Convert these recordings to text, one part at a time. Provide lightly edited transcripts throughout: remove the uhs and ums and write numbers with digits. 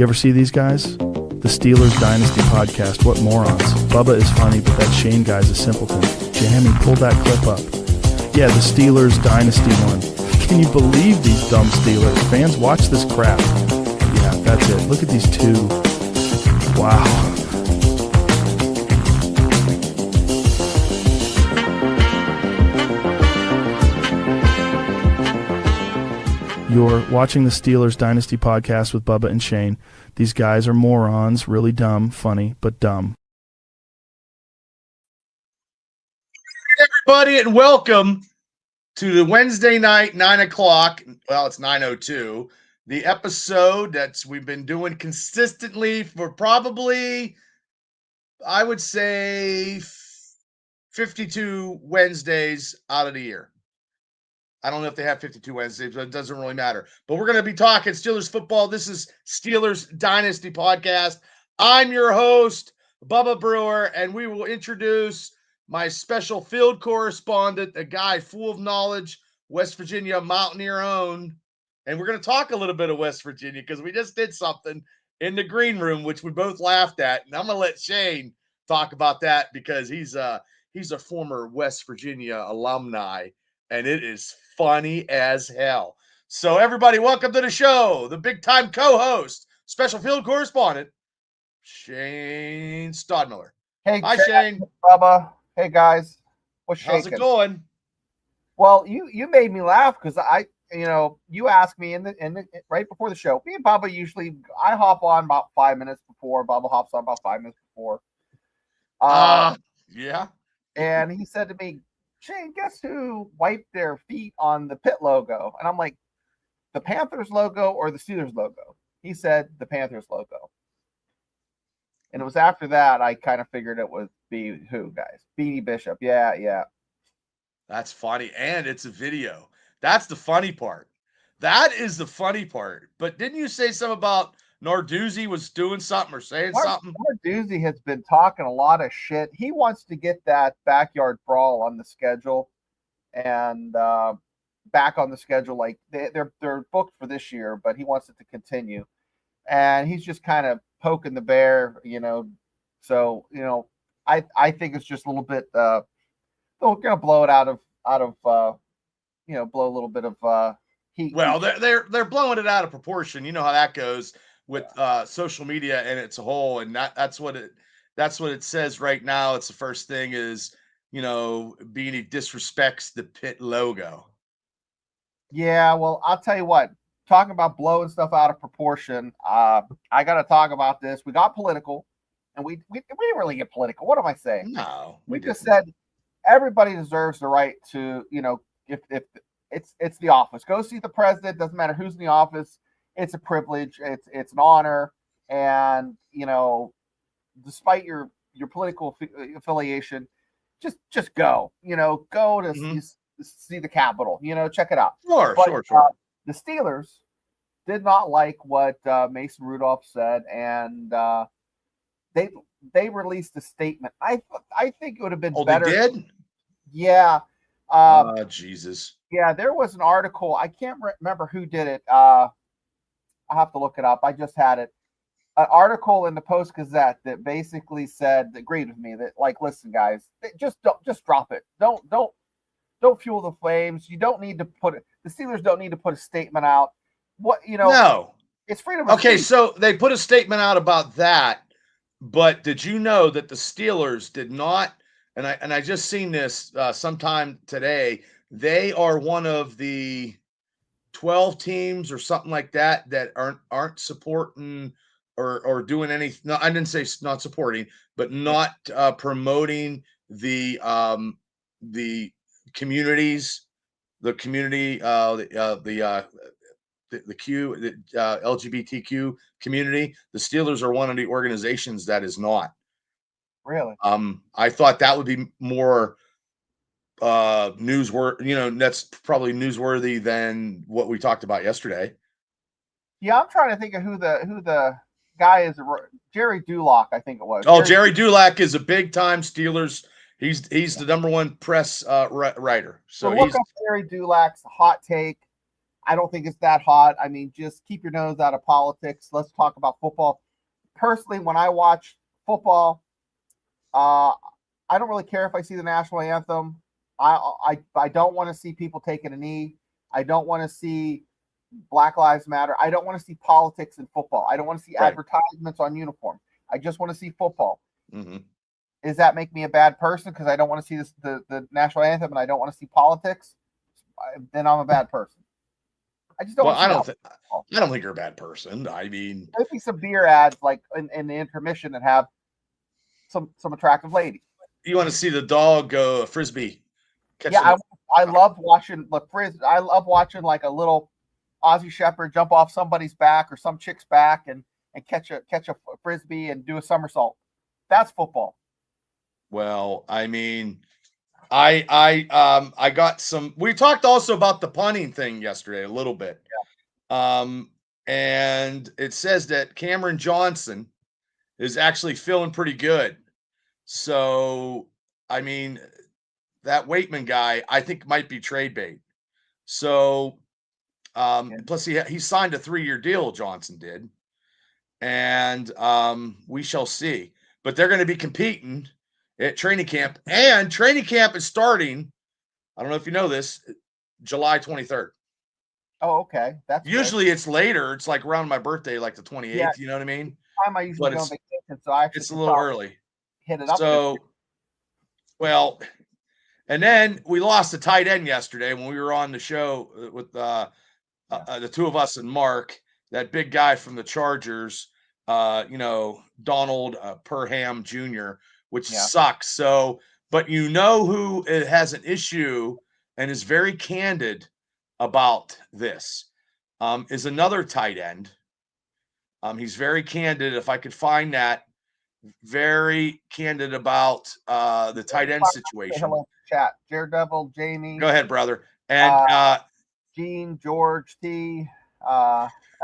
You ever see these guys? The Steelers Dynasty podcast. What morons. Bubba is funny, but that Shane guy's a simpleton. Jamie, pull that clip up. Yeah, the Steelers Dynasty one. Can you believe these dumb Steelers? Fans, watch this crap. Yeah, that's it. Look at these two. Wow. You're watching the Steelers Dynasty podcast with Bubba and Shane. These guys are morons, really dumb, funny, but dumb. Everybody, and welcome to the Wednesday night, 9 o'clock. Well, it's 9:02. The episode that we've been doing consistently for probably, I would say, 52 Wednesdays out of the year. I don't know if they have 52 Wednesdays, but it doesn't really matter. But we're going to be talking Steelers football. This is Steelers Dynasty podcast. I'm your host, Bubba Brewer, and we will introduce my special field correspondent, a guy full of knowledge, West Virginia Mountaineer own. And we're going to talk a little bit of West Virginia because we just did something in the green room, which we both laughed at. And I'm going to let Shane talk about that because he's a former West Virginia alumni, and it is funny as hell. So everybody, welcome to the show. The big time co-host, special field correspondent, Shane Stodmiller. Hey, hi Shane. Bubba. Hey guys. What's shaking? How's it going? Well, you made me laugh because you asked me in the right before the show. Me and Bubba usually I hop on about 5 minutes before. Bubba hops on about 5 minutes before. Yeah. And he said to me, Shane, guess who wiped their feet on the pit logo? And I'm like, the Panthers logo or the Steelers logo? He said the Panthers logo. And it was after that I kind of figured it would be who, guys? Beanie Bishop. Yeah. That's funny. And it's a video. That's the funny part. That is the funny part. But didn't you say something about Narduzzi was doing something or saying something? Narduzzi has been talking a lot of shit. He wants to get that backyard brawl on the schedule and back on the schedule. Like they're booked for this year, but he wants it to continue. And he's just kind of poking the bear, So, I think it's just a little bit they're gonna blow it out of blow a little bit of heat. Well, they're blowing it out of proportion. You know how that goes with social media and its a whole, and that's what it says right now. It's the first thing is Beanie disrespects the pit logo. Yeah, well, I'll tell you what. Talking about blowing stuff out of proportion, I got to talk about this. We got political, and we didn't really get political. What am I saying? No, we just said everybody deserves the right to if it's the office. Go see the president. Doesn't matter who's in the office. It's a privilege. It's an honor. And, despite your political affiliation, just go, go to see the Capitol, check it out. Sure. The Steelers did not like what Mason Rudolph said. And they released a statement. I think it would have been better. They did? Yeah. Jesus. Yeah, there was an article. I can't remember who did it. I'll have to look it up. I just had it. An article in the Post-Gazette that basically agreed with me that, like, listen, guys, just drop it. Don't fuel the flames. You don't need to the Steelers don't need to put a statement out. No. It's freedom of Okay, speech. so they put a statement out about that, but did you know that the Steelers did not, and I just seen this sometime today, they are one of the 12 teams or something like that aren't supporting or doing anything. No, I didn't say not supporting, but not promoting the communities, the LGBTQ community. The Steelers are one of the organizations that is not. Really? I thought that would be more newsworthy. That's probably newsworthy than what we talked about yesterday. Yeah, I'm trying to think of who the guy is. Jerry Dulac, I think it was. Oh, Jerry Dulac is a big time Steelers. He's the number one press writer. So look up Jerry Dulac's hot take. I don't think it's that hot. I mean, just keep your nose out of politics. Let's talk about football. Personally, when I watch football, I don't really care if I see the national anthem. I don't want to see people taking a knee. I don't want to see Black Lives Matter. I don't want to see politics in football. I don't want to see advertisements on uniform. I just want to see football. Mm-hmm. Does that make me a bad person because I don't want to see the national anthem and I don't want to see politics? Then I'm a bad person. I just don't. Well, I don't think you're a bad person. I mean, maybe some beer ads like in the intermission that have some attractive ladies. You want to see the dog go frisbee? I love watching I love watching like a little Aussie Shepherd jump off somebody's back or some chick's back and catch a frisbee and do a somersault. That's football. Well, I mean, I got some. We talked also about the punting thing yesterday a little bit. Yeah. And it says that Cameron Johnson is actually feeling pretty good. So, I mean, that Waitman guy, I think might be trade bait. So, plus he signed a 3-year deal, Johnson did. And we shall see. But they're going to be competing at training camp. And training camp is starting, I don't know if you know this, July 23rd. Oh, okay. That's usually good. It's later. It's like around my birthday, like the 28th. Yeah. You know what I mean? Time I usually go on vacation, so it's a little early. Hit it up. So, well, and then we lost a tight end yesterday when we were on the show with the two of us and Mark, that big guy from the Chargers, Donald Parham Jr., which sucks. So, but who has an issue and is very candid about this is another tight end. He's very candid. If I could find that, very candid about the tight end situation. Hello, chat. Daredevil, Jamie. Go ahead, brother. And Gene, George, T.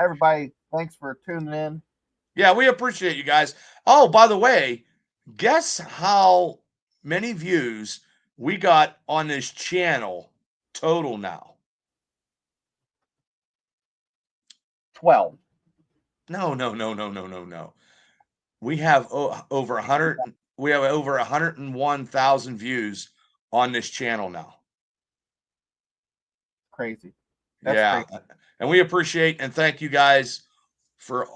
Everybody, thanks for tuning in. Yeah, we appreciate you guys. Oh, by the way, guess how many views we got on this channel total now? 12. No. We have over 100. We have over 101,000 views on this channel now. Crazy. That's crazy. And we appreciate and thank you guys for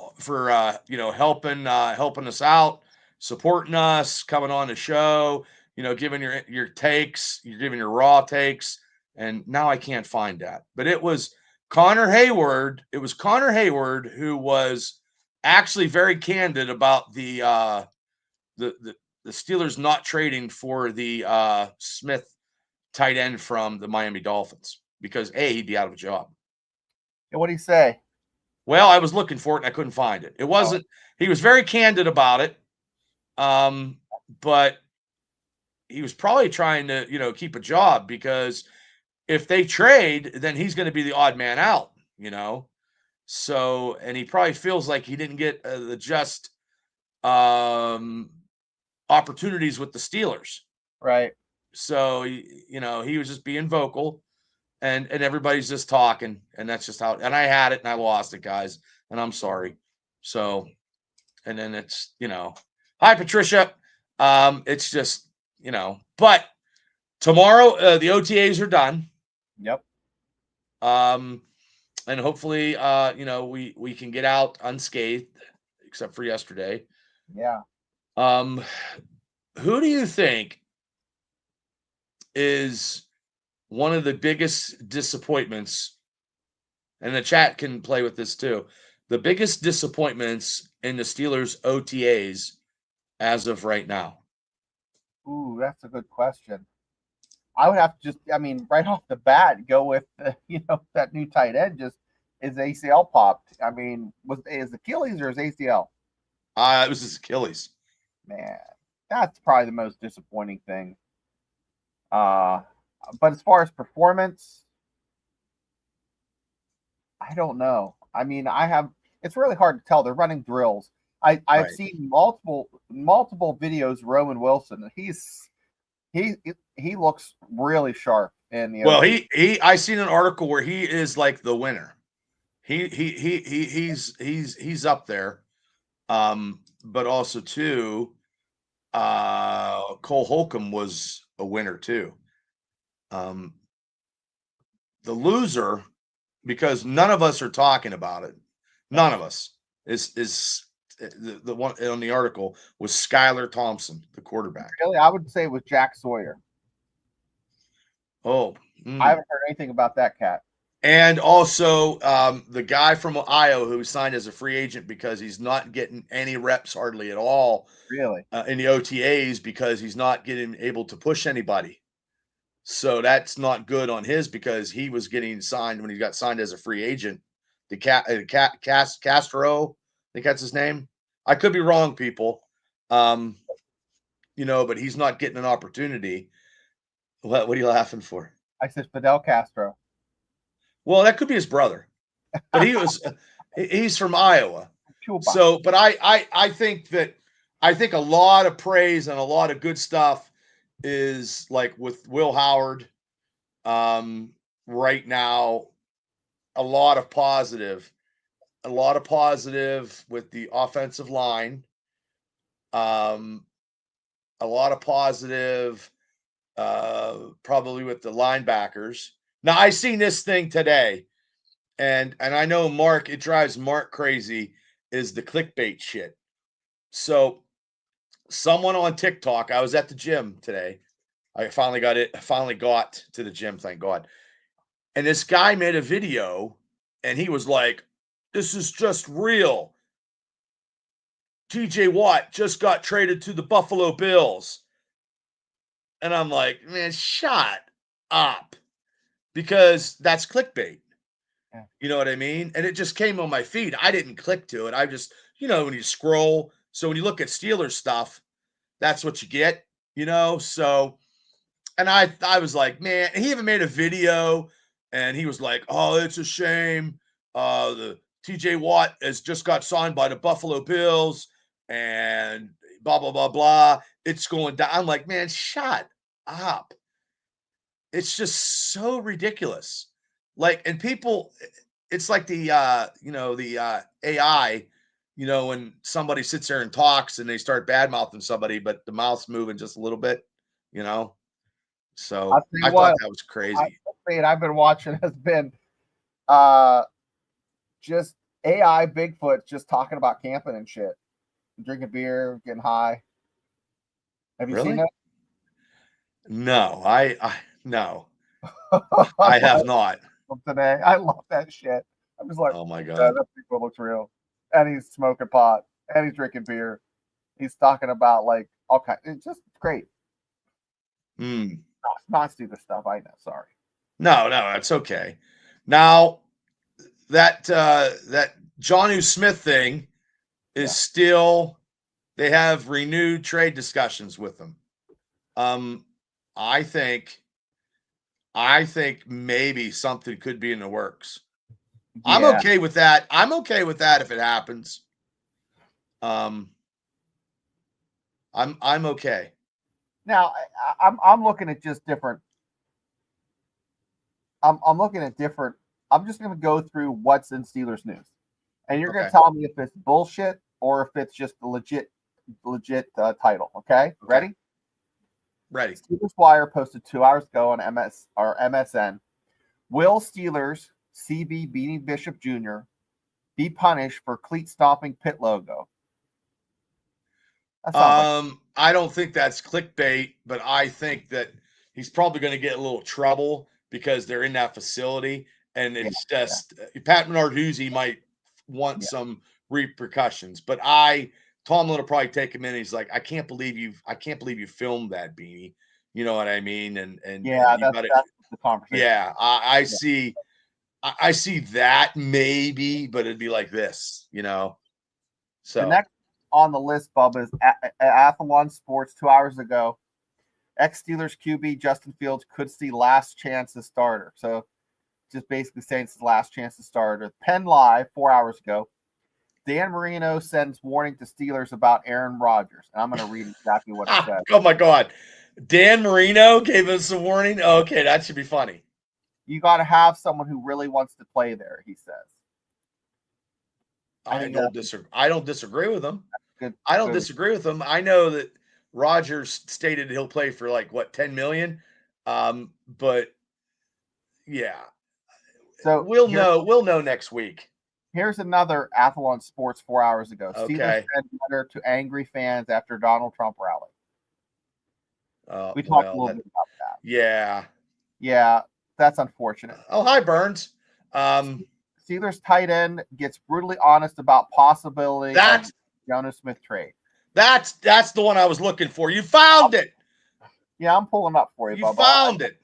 helping us out, supporting us, coming on the show, giving your takes, you're giving your raw takes. And now I can't find that, but it was Connor Hayward. It was Connor Hayward who was actually very candid about the Steelers not trading for the Smith tight end from the Miami Dolphins because he'd be out of a job. And what did he say? Well, I was looking for it and I couldn't find it. It wasn't. He was very candid about it, but he was probably trying to keep a job because if they trade, then he's going to be the odd man out. So, and he probably feels like he didn't get the just opportunities with the Steelers. Right. So, he was just being vocal and everybody's just talking and that's just how, and I had it and I lost it, guys. And I'm sorry. So, and then it's, hi, Patricia. It's just, but tomorrow the OTAs are done. Yep. And hopefully, we can get out unscathed, except for yesterday. Yeah. Who do you think is one of the biggest disappointments? And the chat can play with this too. The biggest disappointments in the Steelers OTAs as of right now. Ooh, that's a good question. I would have to right off the bat, go with that new tight end just is ACL popped. I mean, is Achilles or is ACL? It was his Achilles. Man, that's probably the most disappointing thing. But as far as performance, I don't know. I mean, it's really hard to tell. They're running drills. I've seen multiple videos. Roman Wilson, he looks really sharp. in the Well, OT. I seen an article where he is like the winner. He's up there. But also too, Cole Holcomb was a winner too. The loser, because none of us are talking about it. None of us is the one on the article was Skylar Thompson, the quarterback. Really, I would say it was Jack Sawyer. Oh, I haven't heard anything about that cat. And also the guy from Ohio who signed as a free agent because he's not getting any reps hardly at all. Really? In the OTAs because he's not getting able to push anybody. So that's not good on his because he was getting signed when he got signed as a free agent. The Castro, I think that's his name. I could be wrong, people. But he's not getting an opportunity. What are you laughing for? I said Fidel Castro. Well, that could be his brother, but he's from Iowa. So, but I think a lot of praise and a lot of good stuff is like with Will Howard right now, a lot of positive with the offensive line. A lot of positive probably with the linebackers. Now I seen this thing today, and I know Mark, it drives Mark crazy, is the clickbait shit. So someone on TikTok, I was at the gym today. I finally got to the gym, thank God. And this guy made a video and he was like, "This is just real. TJ Watt just got traded to the Buffalo Bills." And I'm like, man, shut up. Because that's clickbait. Yeah. You know what I mean? And it just came on my feed. I didn't click to it. I just, when you scroll. So when you look at Steelers stuff, that's what you get, So, and I was like, man, he even made a video and he was like, oh, it's a shame. The TJ Watt has just got signed by the Buffalo Bills and blah, blah, blah, blah. It's going down. I'm like, man, shut up. It's just so ridiculous. Like, and people, it's like the AI, when somebody sits there and talks and they start bad mouthing somebody, but the mouth's moving just a little bit, So I thought that was crazy. I've been watching has been just AI Bigfoot just talking about camping and shit, drinking beer, getting high. Have you seen that? No, no. I have not. Today, I love that shit. I'm just like, oh my God, that Bigfoot looks real, and he's smoking pot, and he's drinking beer. He's talking about like all kinds. It's just great. Not stupid stuff. I know. Sorry. No, that's okay. Now that Jonnu Smith thing is still, they have renewed trade discussions with them. I think maybe something could be in the works. Yeah. I'm okay with that. I'm okay with that if it happens. I'm okay. Now I'm looking at just different. I'm looking at different. I'm just going to go through what's in Steelers news, and you're going to tell me if it's bullshit or if it's just the legit title. Okay, ready? Ready. Steelers Wire posted 2 hours ago on MSN. Will Steelers CB beating Bishop Jr. be punished for cleat stomping pit logo? I don't think that's clickbait, but I think that he's probably going to get a little trouble because they're in that facility, and it's Pat Narduzzi might want some repercussions. But Tomlin will probably take him in. And he's like, I can't believe you filmed that, Beanie. You know what I mean? And that's the conversation. Yeah, I see. I see that maybe, but it'd be like this, So the next on the list, Bubba, is Athlon Sports 2 hours ago. Ex-Steelers QB Justin Fields could see last chance as starter. So just basically saying it's the last chance to starter. Penn Live 4 hours ago. Dan Marino sends warning to Steelers about Aaron Rodgers. And I'm going to read exactly what it says. Oh, my God. Dan Marino gave us a warning. Okay, that should be funny. You got to have someone who really wants to play there, he says. I don't disagree with him. Good. I don't disagree with him. I know that Rogers stated he'll play for like what, 10 million. But yeah. So we'll know next week. Here's another Athlon Sports 4 hours ago. Okay. Steelers sent letter to angry fans after Donald Trump rally. We talked a little bit about that. Yeah. Yeah, that's unfortunate. Oh, hi, Burns. Steelers tight end gets brutally honest about possibility of Jonas Smith trade. That's the one I was looking for. You found it. Yeah, I'm pulling up for you, You Bubba. found it.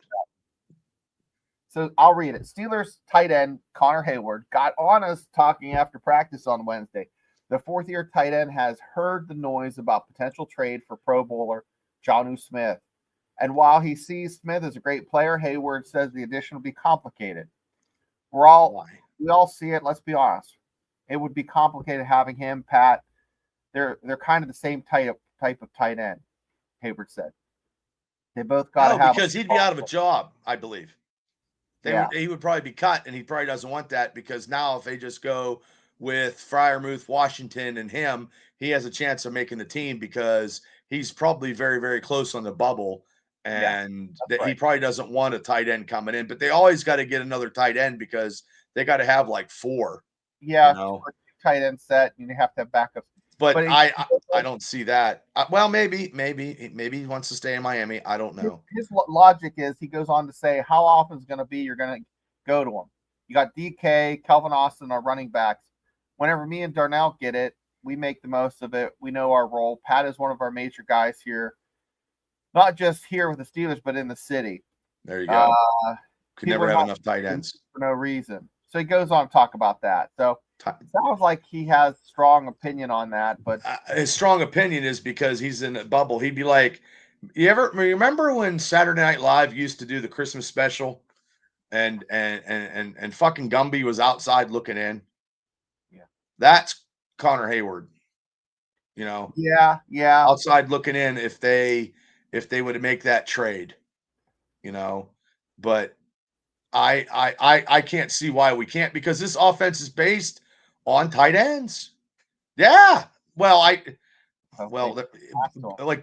So I'll read it. Steelers tight end Connor Hayward got honest talking after practice on Wednesday. The fourth-year tight end has heard the noise about potential trade for Pro Bowler Jonnu Smith. And while he sees Smith as a great player, Hayward says the addition will be complicated. We all see it. Let's be honest. It would be complicated having him, Pat. They're kind of the same type of tight end, Hayward said. They both got to have because he'd be out of a job, I believe. He would probably be cut, and he probably doesn't want that because now if they just go with Freiermuth, Washington, and him, he has a chance of making the team because he's probably very, very close on the bubble, and he probably doesn't want a tight end coming in. But they always got to get another tight end because they got to have like 4. Yeah, tight end set, and you have to have backups. But I don't see that. Well, maybe he wants to stay in Miami. I don't know. His logic is he goes on to say how often is going to be you're going to go to him. You got DK, Kelvin Austin, our running backs. Whenever me and Darnell get it, we make the most of it. We know our role. Pat is one of our major guys here, not just here with the Steelers, but in the city. There you go. Could never have enough tight ends for no reason. So he goes on to talk about that. So it sounds like he has strong opinion on that, but his strong opinion is because he's in a bubble. He'd be like, you remember when Saturday Night Live used to do the Christmas special, and fucking Gumby was outside looking in? Yeah, that's Connor Hayward. Yeah. Outside looking in if they would make that trade, but I can't see why we can't, because this offense is based on tight ends. Yeah. Well, like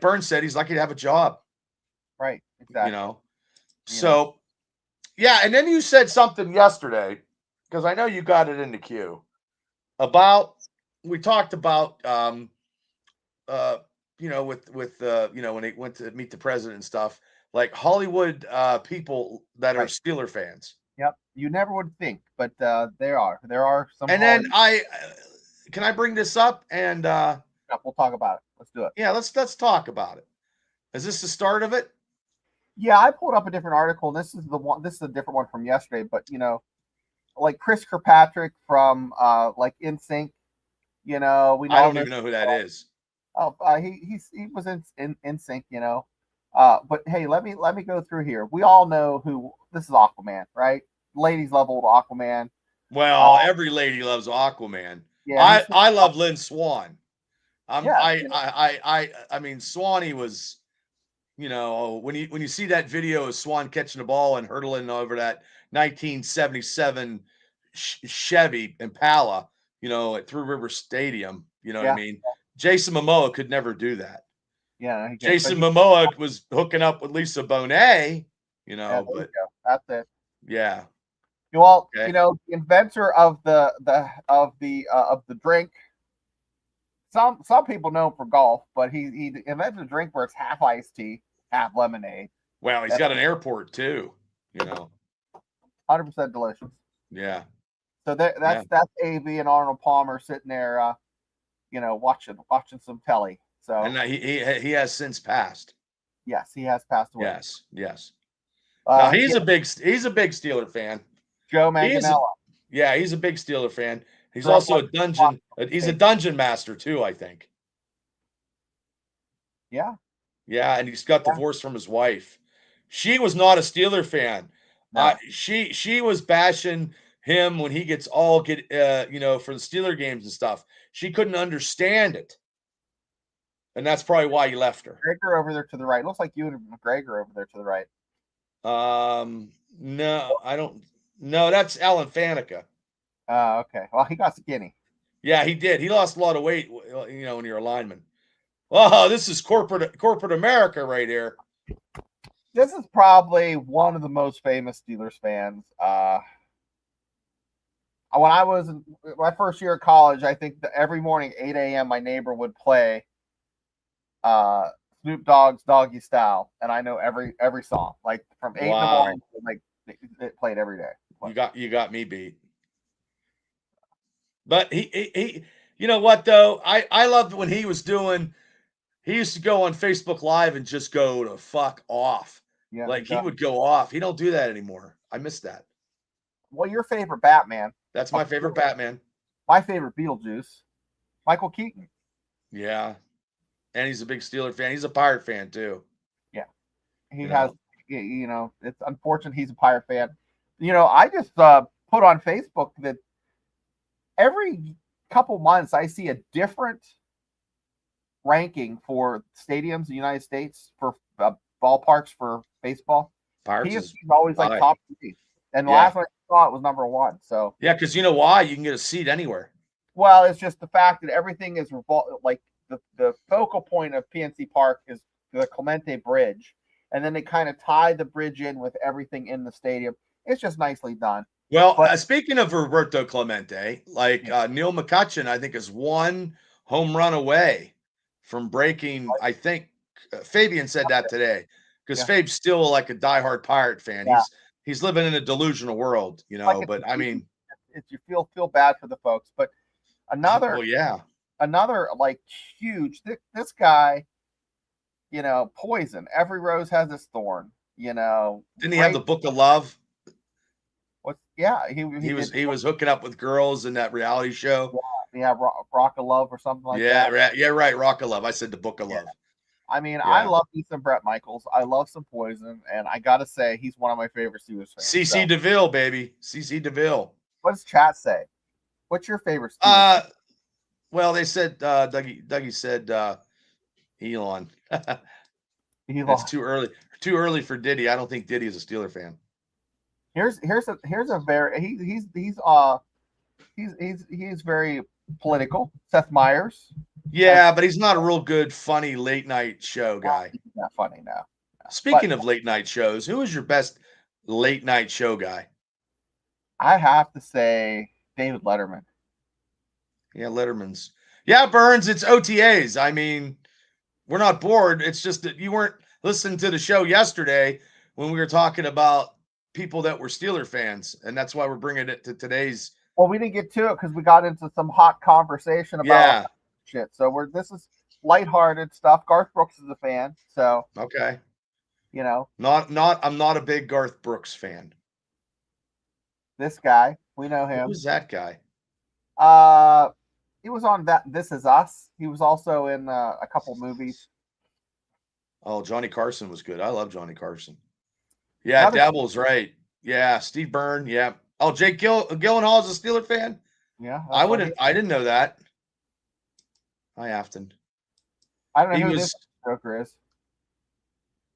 Burns said, he's lucky to have a job. Right. Exactly. So, yeah. And then you said something yesterday, because I know you got it in the queue, we talked about, when they went to meet the president and stuff, like Hollywood people that are Steeler fans. Yep. You never would think, but there are some. And then can I bring this up? And we'll talk about it. Let's do it. Yeah, let's talk about it. Is this the start of it? Yeah, I pulled up a different article, and this is a different one from yesterday. But like Chris Kirkpatrick from like NSYNC. We know I don't even know who that is. Oh, he was in NSYNC. But hey, let me go through here. We all know who this is. Aquaman, right? Ladies love old Aquaman. Well, every lady loves Aquaman. Yeah, I love Lynn Swan. I mean, Swanee was, when you see that video of Swan catching the ball and hurtling over that 1977 Chevy Impala, at Three River Stadium, what I mean? Jason Momoa could never do that. Yeah, Jason Momoa was hooking up with Lisa Bonet, but that's it. Yeah. Well, the inventor of the drink. Some people know him for golf, but he invented a drink where it's half iced tea, half lemonade. Well, he's got an airport too. 100% delicious. Yeah. So that's A.B. and Arnold Palmer sitting there, watching some telly. So and he has since passed. Yes, he has passed away. Yes. Now he's a big Steeler fan. Joe Manganiello. He's a big Steeler fan. He's also a dungeon master too, I think. Yeah. Yeah, and he's got divorced from his wife. She was not a Steeler fan. No. She was bashing him when he gets for the Steeler games and stuff. She couldn't understand it. And that's probably why you left her. McGregor over there to the right. Looks like you and McGregor over there to the right. No, I don't. No, that's Alan Faneca. Okay. Well, he got skinny. Yeah, he did. He lost a lot of weight, in your alignment. Oh, this is corporate America right here. This is probably one of the most famous Steelers fans. When I was in my first year of college, I think that every morning, 8 a.m., my neighbor would play Snoop Dogg's Doggy Style, and I know every song, like from 8 in the morning, like it played every day. You got me beat. But he you know what though? I loved when he used to go on Facebook Live and just go to fuck off. Yeah, like he would go off. He don't do that anymore. I miss that. Well, your favorite Batman? That's my favorite Batman. My favorite Beetlejuice, Michael Keaton. Yeah. And he's a big Steeler fan. He's a Pirate fan too. Yeah. He has, it's unfortunate he's a Pirate fan. I just put on Facebook that every couple months I see a different ranking for stadiums in the United States for ballparks for baseball. He's always like top 3. And the last one I saw it was number 1. So yeah, because you know why? You can get a seat anywhere. Well, it's just the fact that everything is like the focal point of PNC Park is the Clemente Bridge, and then they kind of tie the bridge in with everything in the stadium. It's just nicely done. Well, speaking of Roberto Clemente, Neil McCutcheon, I think, is 1 home run away from breaking. I think Fabian said that today because Fabe's still like a diehard Pirate fan. Yeah. He's living in a delusional world, but I mean, you feel bad for the folks, but another like huge, this guy, Poison. Every rose has its thorn, Didn't he have the Book of Love? He was hooking up with girls in that reality show. Yeah, Rock of Love or something like that. Right, Rock of Love. I said the Book of Love. I mean, I love me some Bret Michaels. I love some Poison, and I gotta say, he's one of my favorite Steelers fans. CC DeVille, baby, CC DeVille. What does chat say? What's your favorite Steelers? Well, they said Dougie said Elon. It's too early for Diddy. I don't think Diddy is a Steeler fan. Here's a very he's very political. Seth Meyers. Yeah, but he's not a real good, funny late night show guy. He's not funny now. Speaking of late night shows, who is your best late night show guy? I have to say David Letterman. Yeah, Letterman's. Yeah, Burns, it's OTAs. I mean, we're not bored. It's just that you weren't listening to the show yesterday when we were talking about people that were Steeler fans, and that's why we're bringing it to today's. Well, we didn't get to it because we got into some hot conversation about shit. So this is lighthearted stuff. Garth Brooks is a fan, so okay. I'm not a big Garth Brooks fan. This guy, we know him. Who's that guy? He was on This Is Us. He was also in a couple movies. Oh, Johnny Carson was good. I love Johnny Carson. Yeah, Dabble's right. Yeah, Steve Byrne. Yeah. Oh, Jake Gyllenhaal is a Steeler fan. Yeah, I didn't know that. Hi, Afton. I don't know who this Joker is.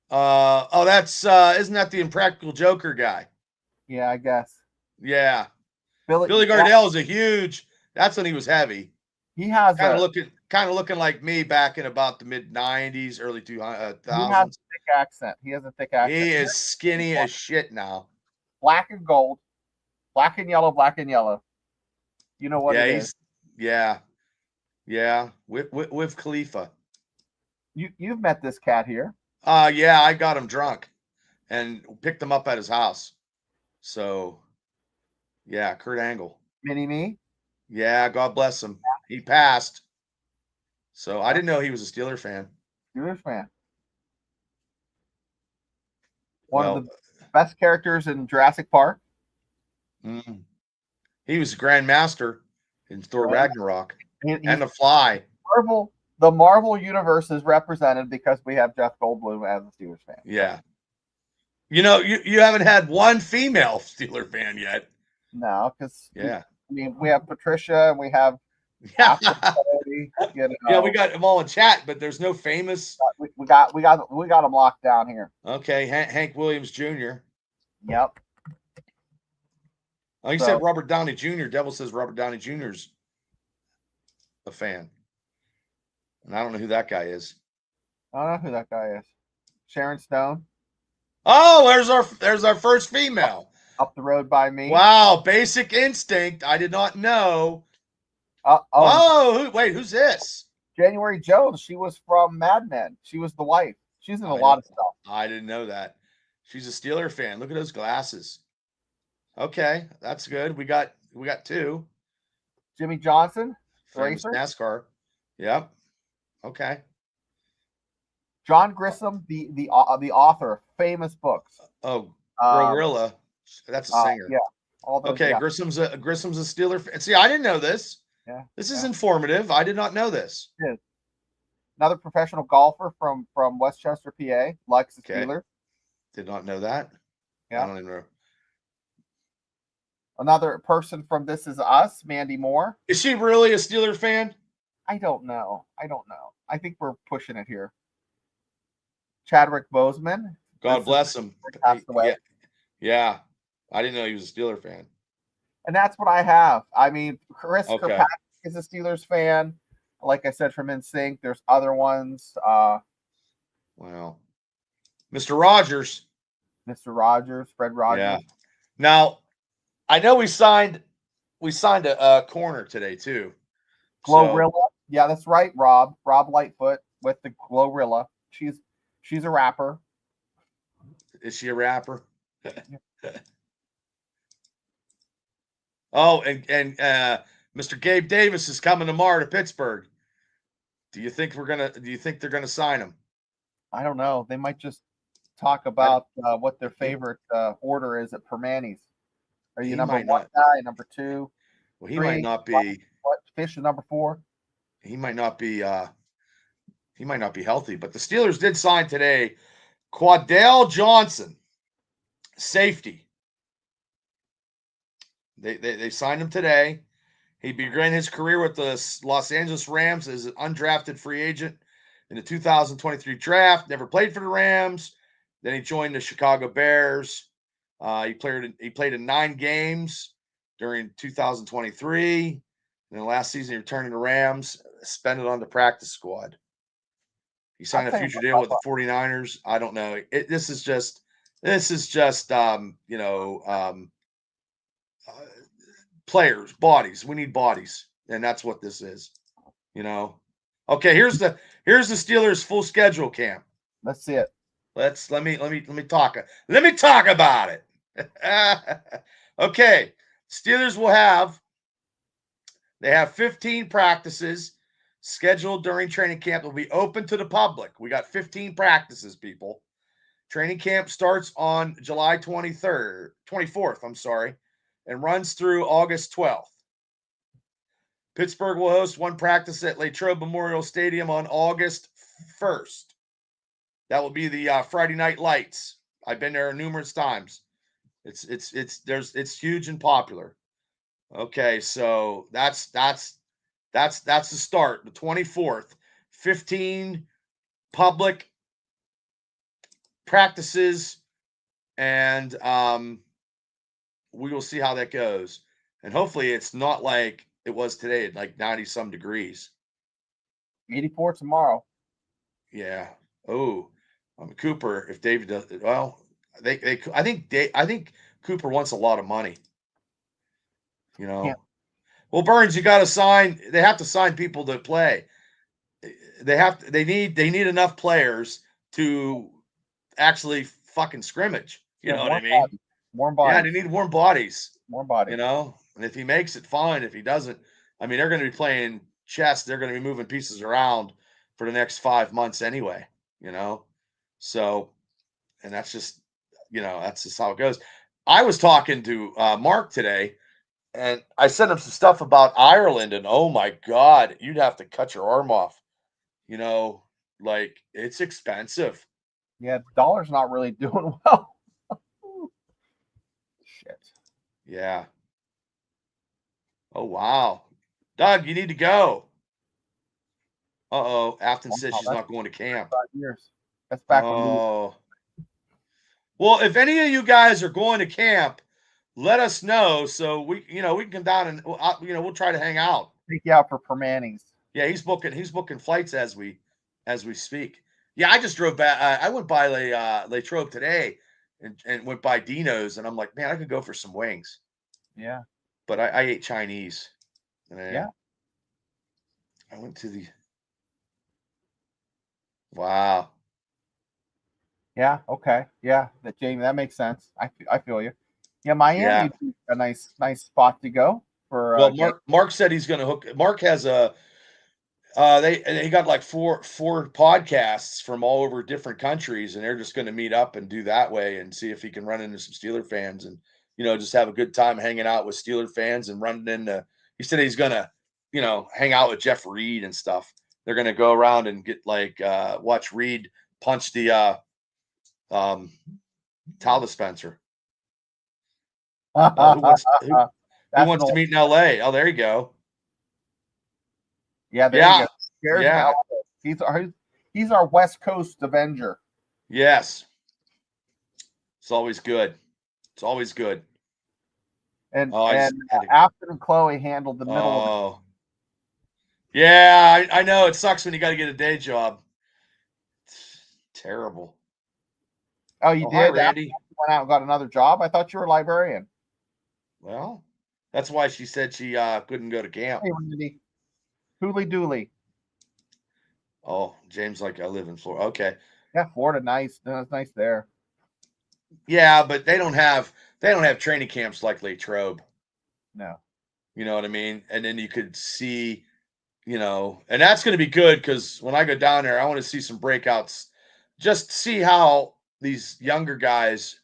That's isn't that the Impractical Joker guy? Yeah, I guess. Yeah. Billy Gardell is a huge. That's when he was heavy. He has kind of looking like me back in about the mid '90s, early 2000s. He has a thick accent. He He is skinny as shit now. Black and gold, black and yellow, black and yellow. You know what it is? Yeah. With Khalifa. You've met this cat here. Yeah, I got him drunk and picked him up at his house. So, yeah, Kurt Angle. Mini-me? Yeah, God bless him. He passed. So I didn't know he was a Steeler fan. Steelers fan. One of the best characters in Jurassic Park. He was Grand Master in Thor Ragnarok and The Fly. The Marvel universe is represented because we have Jeff Goldblum as a Steelers fan. Yeah. You haven't had one female Steeler fan yet. No, because we have Patricia and we have you know, Yeah, we got them all in chat, but there's no famous. we got them locked down here. Okay, Hank Williams Jr. Yep. Oh, you said Robert Downey Jr. Devil says Robert Downey Jr.'s a fan, and I don't know who that guy is. I don't know who that guy is. Sharon Stone. Oh, there's our first female. Up the road by me. Wow, Basic Instinct. I did not know. Who's this? January Jones. She was from Mad Men. She was the wife. She's in a lot of stuff. I didn't know that. She's a Steeler fan. Look at those glasses. Okay, that's good. We got two. Jimmy Johnson, famous racer. NASCAR. Yep. Okay. John Grisham, the author of famous books. Oh, Gorilla. That's a singer. Yeah. All those, okay, yeah. Grissom's a Steeler fan. See, I didn't know this. Yeah. This is informative. I did not know this. Yeah. Another professional golfer from Westchester, PA, likes the Steelers. Did not know that. Yeah. I don't even know. Another person from This Is Us, Mandy Moore. Is she really a Steeler fan? I don't know. I think we're pushing it here. Chadwick Boseman. God bless him. Passed away. Yeah. I didn't know he was a Steeler fan. And that's what I have. I mean, Chris Kirkpatrick is a Steelers fan. Like I said, from NSYNC. There's other ones. Wow. Mr. Rogers. Fred Rogers. Yeah. Now, I know we signed a corner today too. Glorilla. So, yeah, that's right, Rob Lightfoot with the Glorilla. She's a rapper. Is she a rapper? Oh, and Mr. Gabe Davis is coming tomorrow to Pittsburgh. Do you think they're gonna sign him? I don't know. They might just talk about what their favorite order is at Permanis. Are you number one guy, number two? Well, he might not be. What Fish is number 4? He might not be. He might not be healthy. But the Steelers did sign today Quadell Johnson, safety. They signed him today. He began his career with the Los Angeles Rams as an undrafted free agent in the 2023 draft. Never played for the Rams. Then he joined the Chicago Bears. He played in 9 games during 2023. And then last season, he returned to the Rams, spent it on the practice squad. He signed a future deal with the 49ers. I don't know. This is just players, bodies. We need bodies, and that's what this is. Okay, here's the Steelers' full schedule, Cam. Let's see it. Let me talk. Let me talk about it. Okay, Steelers will have 15 practices scheduled during training camp. Will be open to the public. We got 15 practices, people. Training camp starts on July 24th, and runs through August 12th. Pittsburgh will host one practice at Latrobe Memorial Stadium on August 1st. That will be the Friday Night Lights. I've been there numerous times. It's huge and popular. Okay, so that's the start. The 24th, 15 public practices, and we will see how that goes. And hopefully it's not like it was today, like 90 some degrees. 84 tomorrow. Yeah. Oh, Cooper. If David does well, I think Cooper wants a lot of money. Yeah. Well, Burns, you got to sign. They have to sign people to play. They need enough players to actually fucking scrimmage. You know what I mean? Warm bodies. Yeah, they need warm bodies. Warm bodies. And if he makes it, fine. If he doesn't, they're going to be playing chess. They're going to be moving pieces around for the next 5 months anyway. So, and that's just how it goes. I was talking to Mark today, and I sent him some stuff about Ireland, and oh my God, you'd have to cut your arm off. Like it's expensive. Yeah, the dollar's not really doing well. Shit. Yeah. Oh wow, Doug, you need to go. Afton says Wow, she's not going to camp. 5 years. That's back when we Oh. Well, if any of you guys are going to camp, let us know so we can come down and we'll try to hang out. take you out for Permannings. Yeah, he's booking flights as we speak. Yeah, I just drove back. I went by Les Trobe today and went by Dino's, and I'm like, man, I could go for some wings. Yeah. But I ate Chinese. Yeah. I went to the. Wow. Yeah. Okay. Yeah. That Jamie, that makes sense. I feel you. Yeah, Miami would be a nice spot to go for. Well, Mark said he's going to hook. Mark has a. He got like four podcasts from all over different countries, and they're just going to meet up and do that way and see if he can run into some Steeler fans and just have a good time hanging out with Steeler fans and running into. He said he's going to hang out with Jeff Reed and stuff. They're going to go around and get watch Reed punch the towel dispenser. Who wants to meet in LA? Oh, there you go. Yeah, there you go. He's our West Coast Avenger. Yes. It's always good. It's always good. And Afton and Chloe handled the middle of it. Yeah, I know. It sucks when you got to get a day job. It's terrible. Oh, you did? Hi, Randy. Went out and got another job? I thought you were a librarian. Well, that's why she said she couldn't go to camp. Hey, Randy. Hooly Dooley. Oh, James, I live in Florida. Okay. Yeah, Florida, nice. That's nice there. Yeah, but they don't have training camps like Latrobe. No. You know what I mean? And then you could see, and that's going to be good because when I go down there, I want to see some breakouts, just see how these younger guys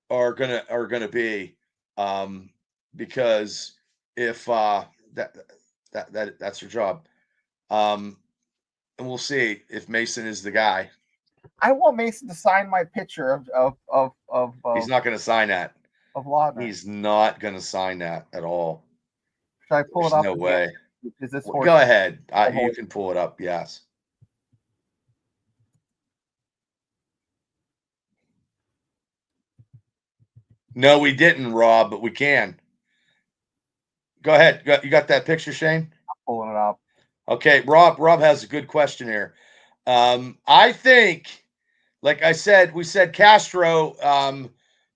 are gonna be, because if that's your job, and we'll see if Mason is the guy. I want Mason to sign my picture of He's not going to sign that. Of Laudner. He's not going to sign that at all. Should I pull it up? No way. Is this go ahead. You can pull it up. Yes. No, we didn't, Rob, but we can. Go ahead. You got that picture, Shane? I'm pulling it up. Okay, Rob has a good question here. I think, like I said, we said Castro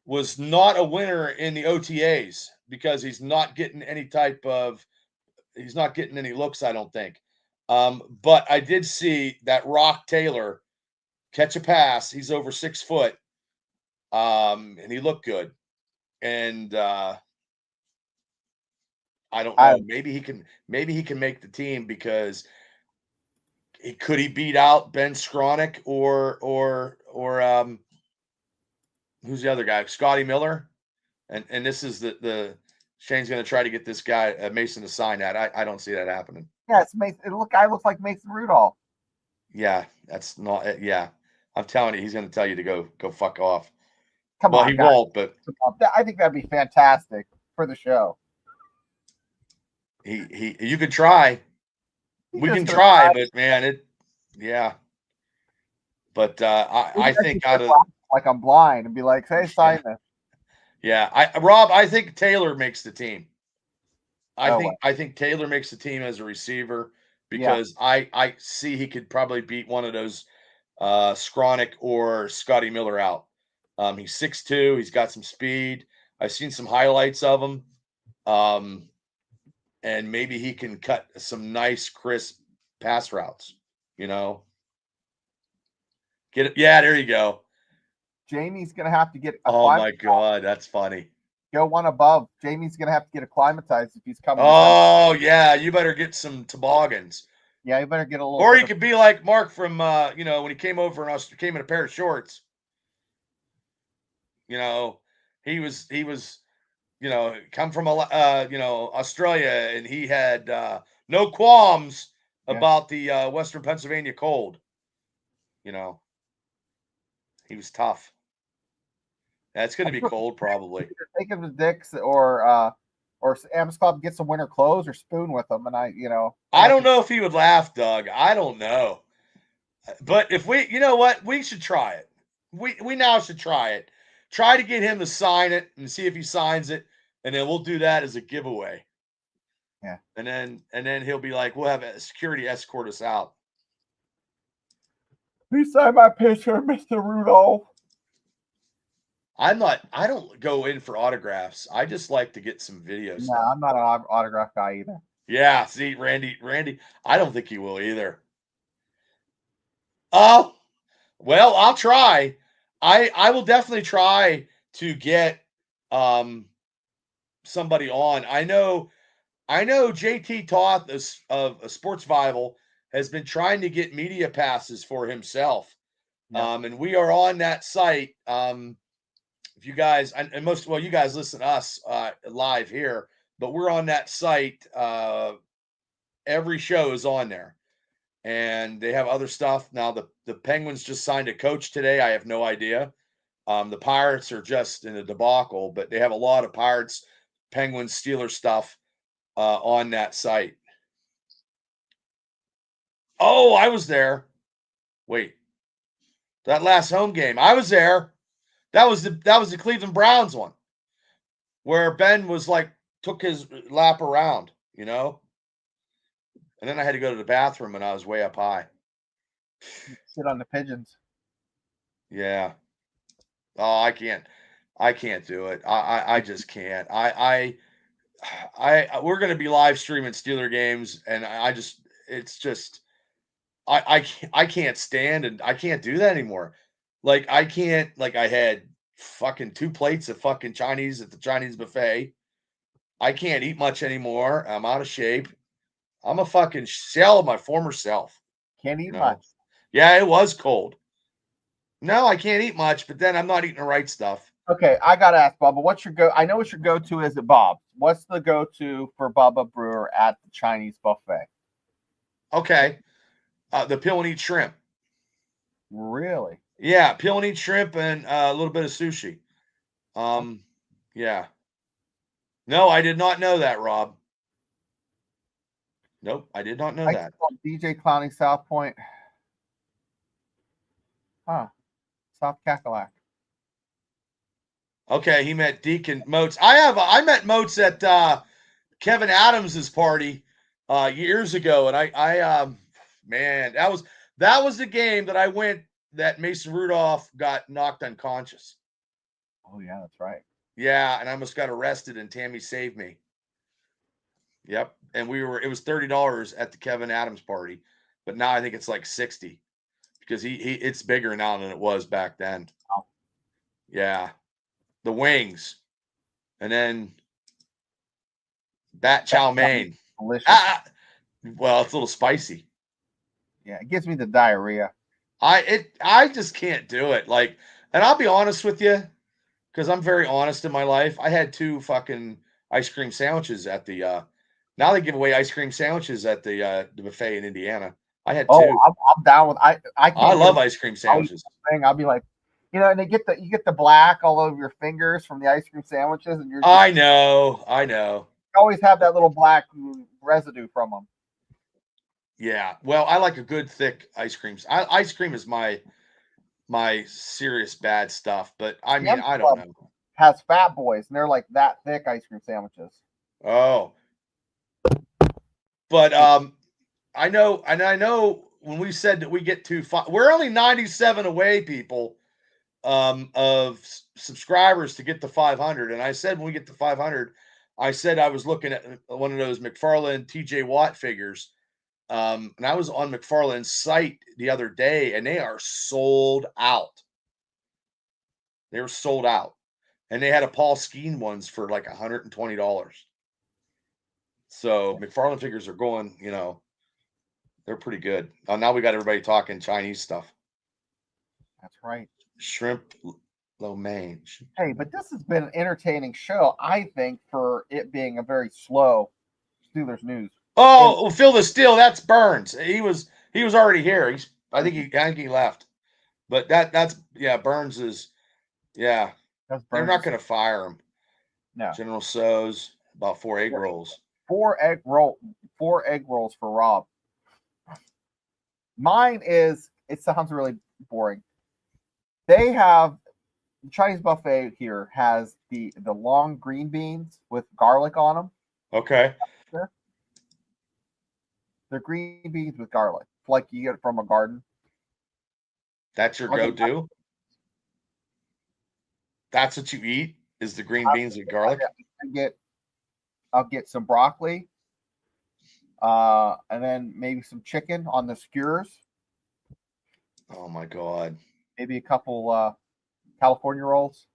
was not a winner in the OTAs because he's not getting any looks, I don't think. But I did see that Rock Taylor catch a pass. He's over 6 foot. And he looked good. And I don't know. Maybe he can make the team because could he beat out Ben Skronik or who's the other guy? Scotty Miller. And this is the Shane's going to try to get this guy Mason to sign that. I don't see that happening. Yeah, it's Mason. Guy looks like Mason Rudolph. Yeah, that's not. Yeah, I'm telling you, he's going to tell you to go fuck off. Come on, he won't. But I think that'd be fantastic for the show. You could try. We can try, but man, yeah. But I think out of like I'm blind and be like, hey, sign this. Yeah, Rob, I think Taylor makes the team. I think Taylor makes the team as a receiver because I see he could probably beat one of those Skronik or Scotty Miller out. He's 6'2", he's got some speed. I've seen some highlights of him. And maybe he can cut some nice, crisp pass routes, Get it. Yeah, there you go. Jamie's going to have to get oh, my God, that's funny. Go one above. Jamie's going to have to get acclimatized if he's coming. Oh, yeah, you better get some toboggans. Yeah, you better get a little. Or you could be like Mark from, when he came over and came in a pair of shorts. He was come from Australia, and he had no qualms about the Western Pennsylvania cold. He was tough. That's going to be cold, probably. Take him to Dick's or or Sam's Club, get some winter clothes or spoon with them. And I don't know if he would laugh, Doug. I don't know. But if we, you know what, we should try it. We now should try it. Try to get him to sign it and see if he signs it, and then we'll do that as a giveaway. Yeah. And then he'll be like, we'll have a security escort us out. Who signed my picture, Mr. Rudolph? I don't go in for autographs. I just like to get some videos. No, I'm not an autograph guy either. Yeah, see, Randy, I don't think he will either. Oh, well, I'll try. I will definitely try to get somebody on. I know JT Toth of Sports Bible has been trying to get media passes for himself. Yeah. And we are on that site. If you guys, and you guys listen to us live here, but we're on that site. Every show is on there, and they have other stuff. Now the Penguins just signed a coach today. I have no idea. The Pirates are just in a debacle, but they have a lot of Pirates, Penguins, Steelers stuff on that site. Oh, I was there. Wait, that last home game, I was there. That was the Cleveland Browns one, where Ben was like took his lap around, and then I had to go to the bathroom and I was way up high. Sit on the pigeons. Yeah. Oh, I can't do it. I just can't. We're going to be live streaming Steeler games, and I can't stand, and I can't do that anymore. Like I can't. Like I had fucking 2 plates of fucking Chinese at the Chinese buffet. I can't eat much anymore. I'm out of shape. I'm a fucking shell of my former self. Can't eat much. Yeah, it was cold. No, I can't eat much, but then I'm not eating the right stuff. Okay, I gotta ask Bubba, what's your go? I know what your go-to is at Bob's. What's the go-to for Bubba Brewer at the Chinese buffet? Okay, the peel and eat shrimp. Really? Yeah, peel and eat shrimp and a little bit of sushi. Yeah. No, I did not know that, Rob. Nope, I did not know that. DJ Clowning South Point. Huh. South Cackalack. Okay, he met Deacon Moats. I met Moats at Kevin Adams's party years ago, and I man, that was the game that I went that Mason Rudolph got knocked unconscious. Oh yeah, that's right. Yeah, and I almost got arrested, and Tammy saved me. Yep, and it was $30 at the Kevin Adams party, but now I think it's like 60 because it's bigger now than it was back then. Oh. Yeah, the wings, and then that chow mein. Delicious. Well, it's a little spicy. Yeah, it gives me the diarrhea. I just can't do it. Like, and I'll be honest with you, because I'm very honest in my life. I had 2 fucking ice cream sandwiches at the now they give away ice cream sandwiches at the buffet in Indiana. I had 2. I'm down with I love ice cream sandwiches. I'll be like, and you get the black all over your fingers from the ice cream sandwiches, and you're. I know. You always have that little black residue from them. Yeah, well, I like a good thick ice cream. Ice cream is my serious bad stuff, but I mean, I don't know. Has Fat Boys, and they're like that thick ice cream sandwiches. Oh, but I know when we said that we get to we're only 97 away, people, of subscribers to get to 500. And I said when we get to 500, I said I was looking at one of those McFarlane TJ Watt figures. And I was on McFarlane's site the other day, and they are sold out. They were sold out. And they had a Paul Skeen ones for like $120. So McFarlane figures are going, they're pretty good. Now we got everybody talking Chinese stuff. That's right. Shrimp lo mein. Hey, but this has been an entertaining show, I think, for it being a very slow Steelers news. Oh, Phil the Steel, that's Burns. He was already here. I think he left. But that's Burns is they're not going to fire him. No. General So's. About 4 egg rolls. 4 egg rolls for Rob. Mine is, it sounds really boring. They have the Chinese buffet here has the long green beans with garlic on them. Okay. They're green beans with garlic, like you get it from a garden. That's your go-to? That's what you eat, is the green beans with garlic? I'll get some broccoli, and then maybe some chicken on the skewers. Oh my God. Maybe a couple California rolls.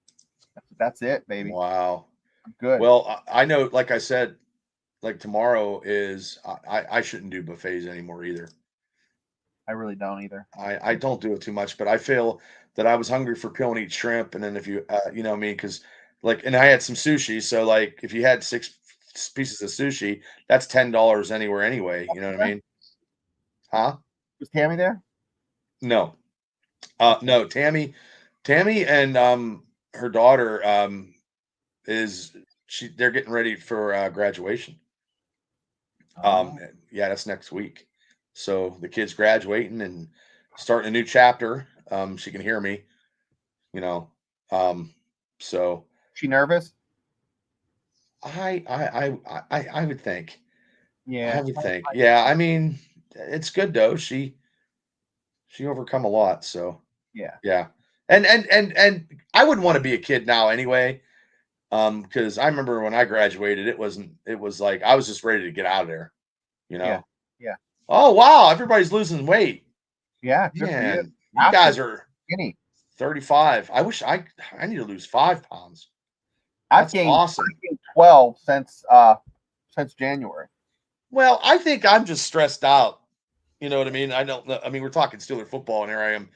That's it, baby. Wow. I'm good. Well, I know, like I said, like tomorrow is, I shouldn't do buffets anymore either. I really don't either. I don't do it too much, but I feel that I was hungry for kill and eat shrimp. And then if you, you know me, because like, and I had some sushi. So like, if you had 6 pieces of sushi, that's $10 anywhere anyway. You know what I mean? Huh? Was Tammy there? No. No, Tammy and her daughter they're getting ready for graduation. Yeah, that's next week. So the kid's graduating and starting a new chapter. She can hear me, you know. So she nervous? I would think. Yeah. I would think. Yeah, I mean, it's good though. She overcome a lot, so yeah. And I wouldn't want to be a kid now anyway. Because I remember when I graduated, it was like I was just ready to get out of there, you know. Yeah. Oh wow, everybody's losing weight. Yeah, Man, you guys are skinny. 35. I wish I need to lose 5 pounds. I've gained awesome. 12 since January. Well, I think I'm just stressed out. You know what I mean? I don't know. I mean, we're talking Steeler football, and here I am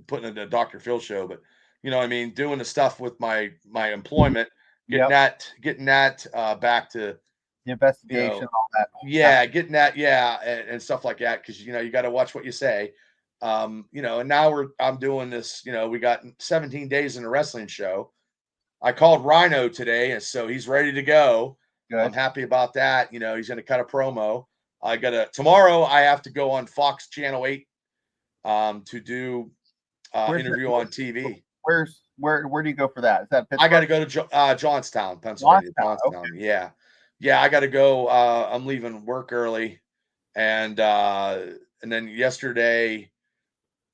putting in a Dr. Phil show, but you know what I mean, doing the stuff with my employment, getting that back to the investigation, you know, all that. Yeah, getting that, and stuff like that, because you know you got to watch what you say. You know, and now I'm doing this. You know, we got 17 days in a wrestling show. I called Rhino today, and so he's ready to go. Good. I'm happy about that. You know, he's going to cut a promo. Tomorrow I have to go on Fox Channel 8 to do interview on TV. Where do you go for that? Is that Pittsburgh? I got to go to Johnstown, Pennsylvania. Johnstown. Okay. Yeah, I got to go. I'm leaving work early, and then yesterday,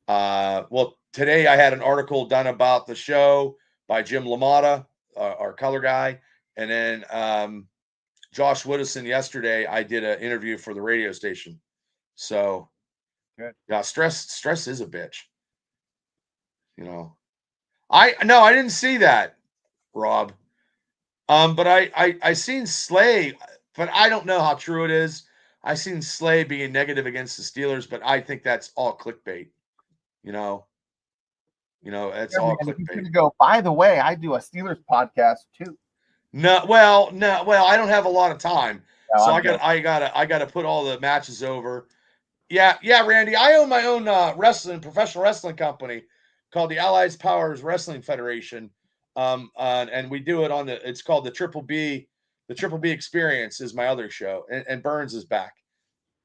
today I had an article done about the show by Jim LaMotta, our color guy, and then Josh Woodison yesterday. I did an interview for the radio station. So, good. Yeah, stress is a bitch. You know, I didn't see that, Rob. But I seen Slay, but I don't know how true it is. I seen Slay being negative against the Steelers, but I think that's all clickbait. You know, it's all clickbait. Go. By the way, I do a Steelers podcast too. No, well, I don't have a lot of time, so I got to put all the matches over. Yeah, Randy. I own my own professional wrestling company called the Allied Powers Wrestling Federation. And we do it it's called the Triple B. The Triple B Experience is my other show, and Burns is back.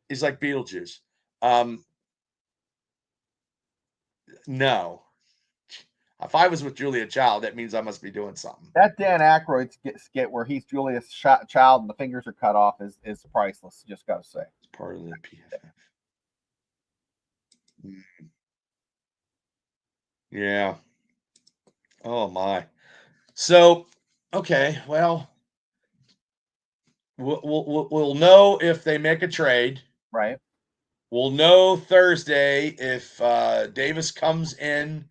He's like Beetlejuice. No, if I was with Julia Child, that means I must be doing something. That Dan Aykroyd skit where he's Julia Child and the fingers are cut off is priceless. Just got to say, it's part of the PFF. Yeah. Oh my. So, okay, well, we'll know if they make a trade. Right. We'll know Thursday if Davis comes in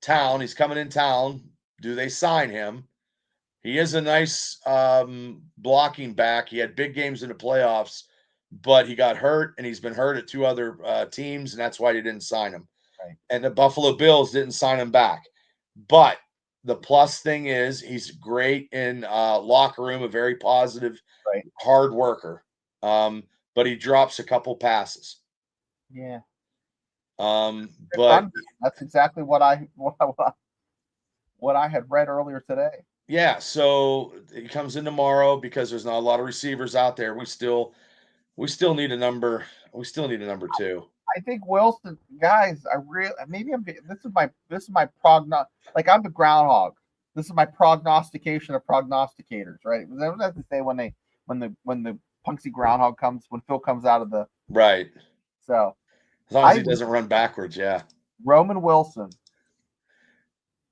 town. He's coming in town. Do they sign him? He is a nice blocking back. He had big games in the playoffs, but he got hurt, and he's been hurt at 2 other teams, and that's why they didn't sign him. Right. And the Buffalo Bills didn't sign him back. But the plus thing is he's great in locker room, a very positive, hard worker. But he drops a couple passes. Yeah. But that's exactly what I had read earlier today. Yeah, so he comes in tomorrow because there's not a lot of receivers out there. We still need a number. We still need a number 2. I think Wilson, guys. I really maybe I'm. This is my prognos. Like I'm the groundhog. This is my prognostication of prognosticators, right? That's what they say when the Punksy groundhog comes when Phil comes out of the Right. so. As long as he doesn't run backwards, yeah. Roman Wilson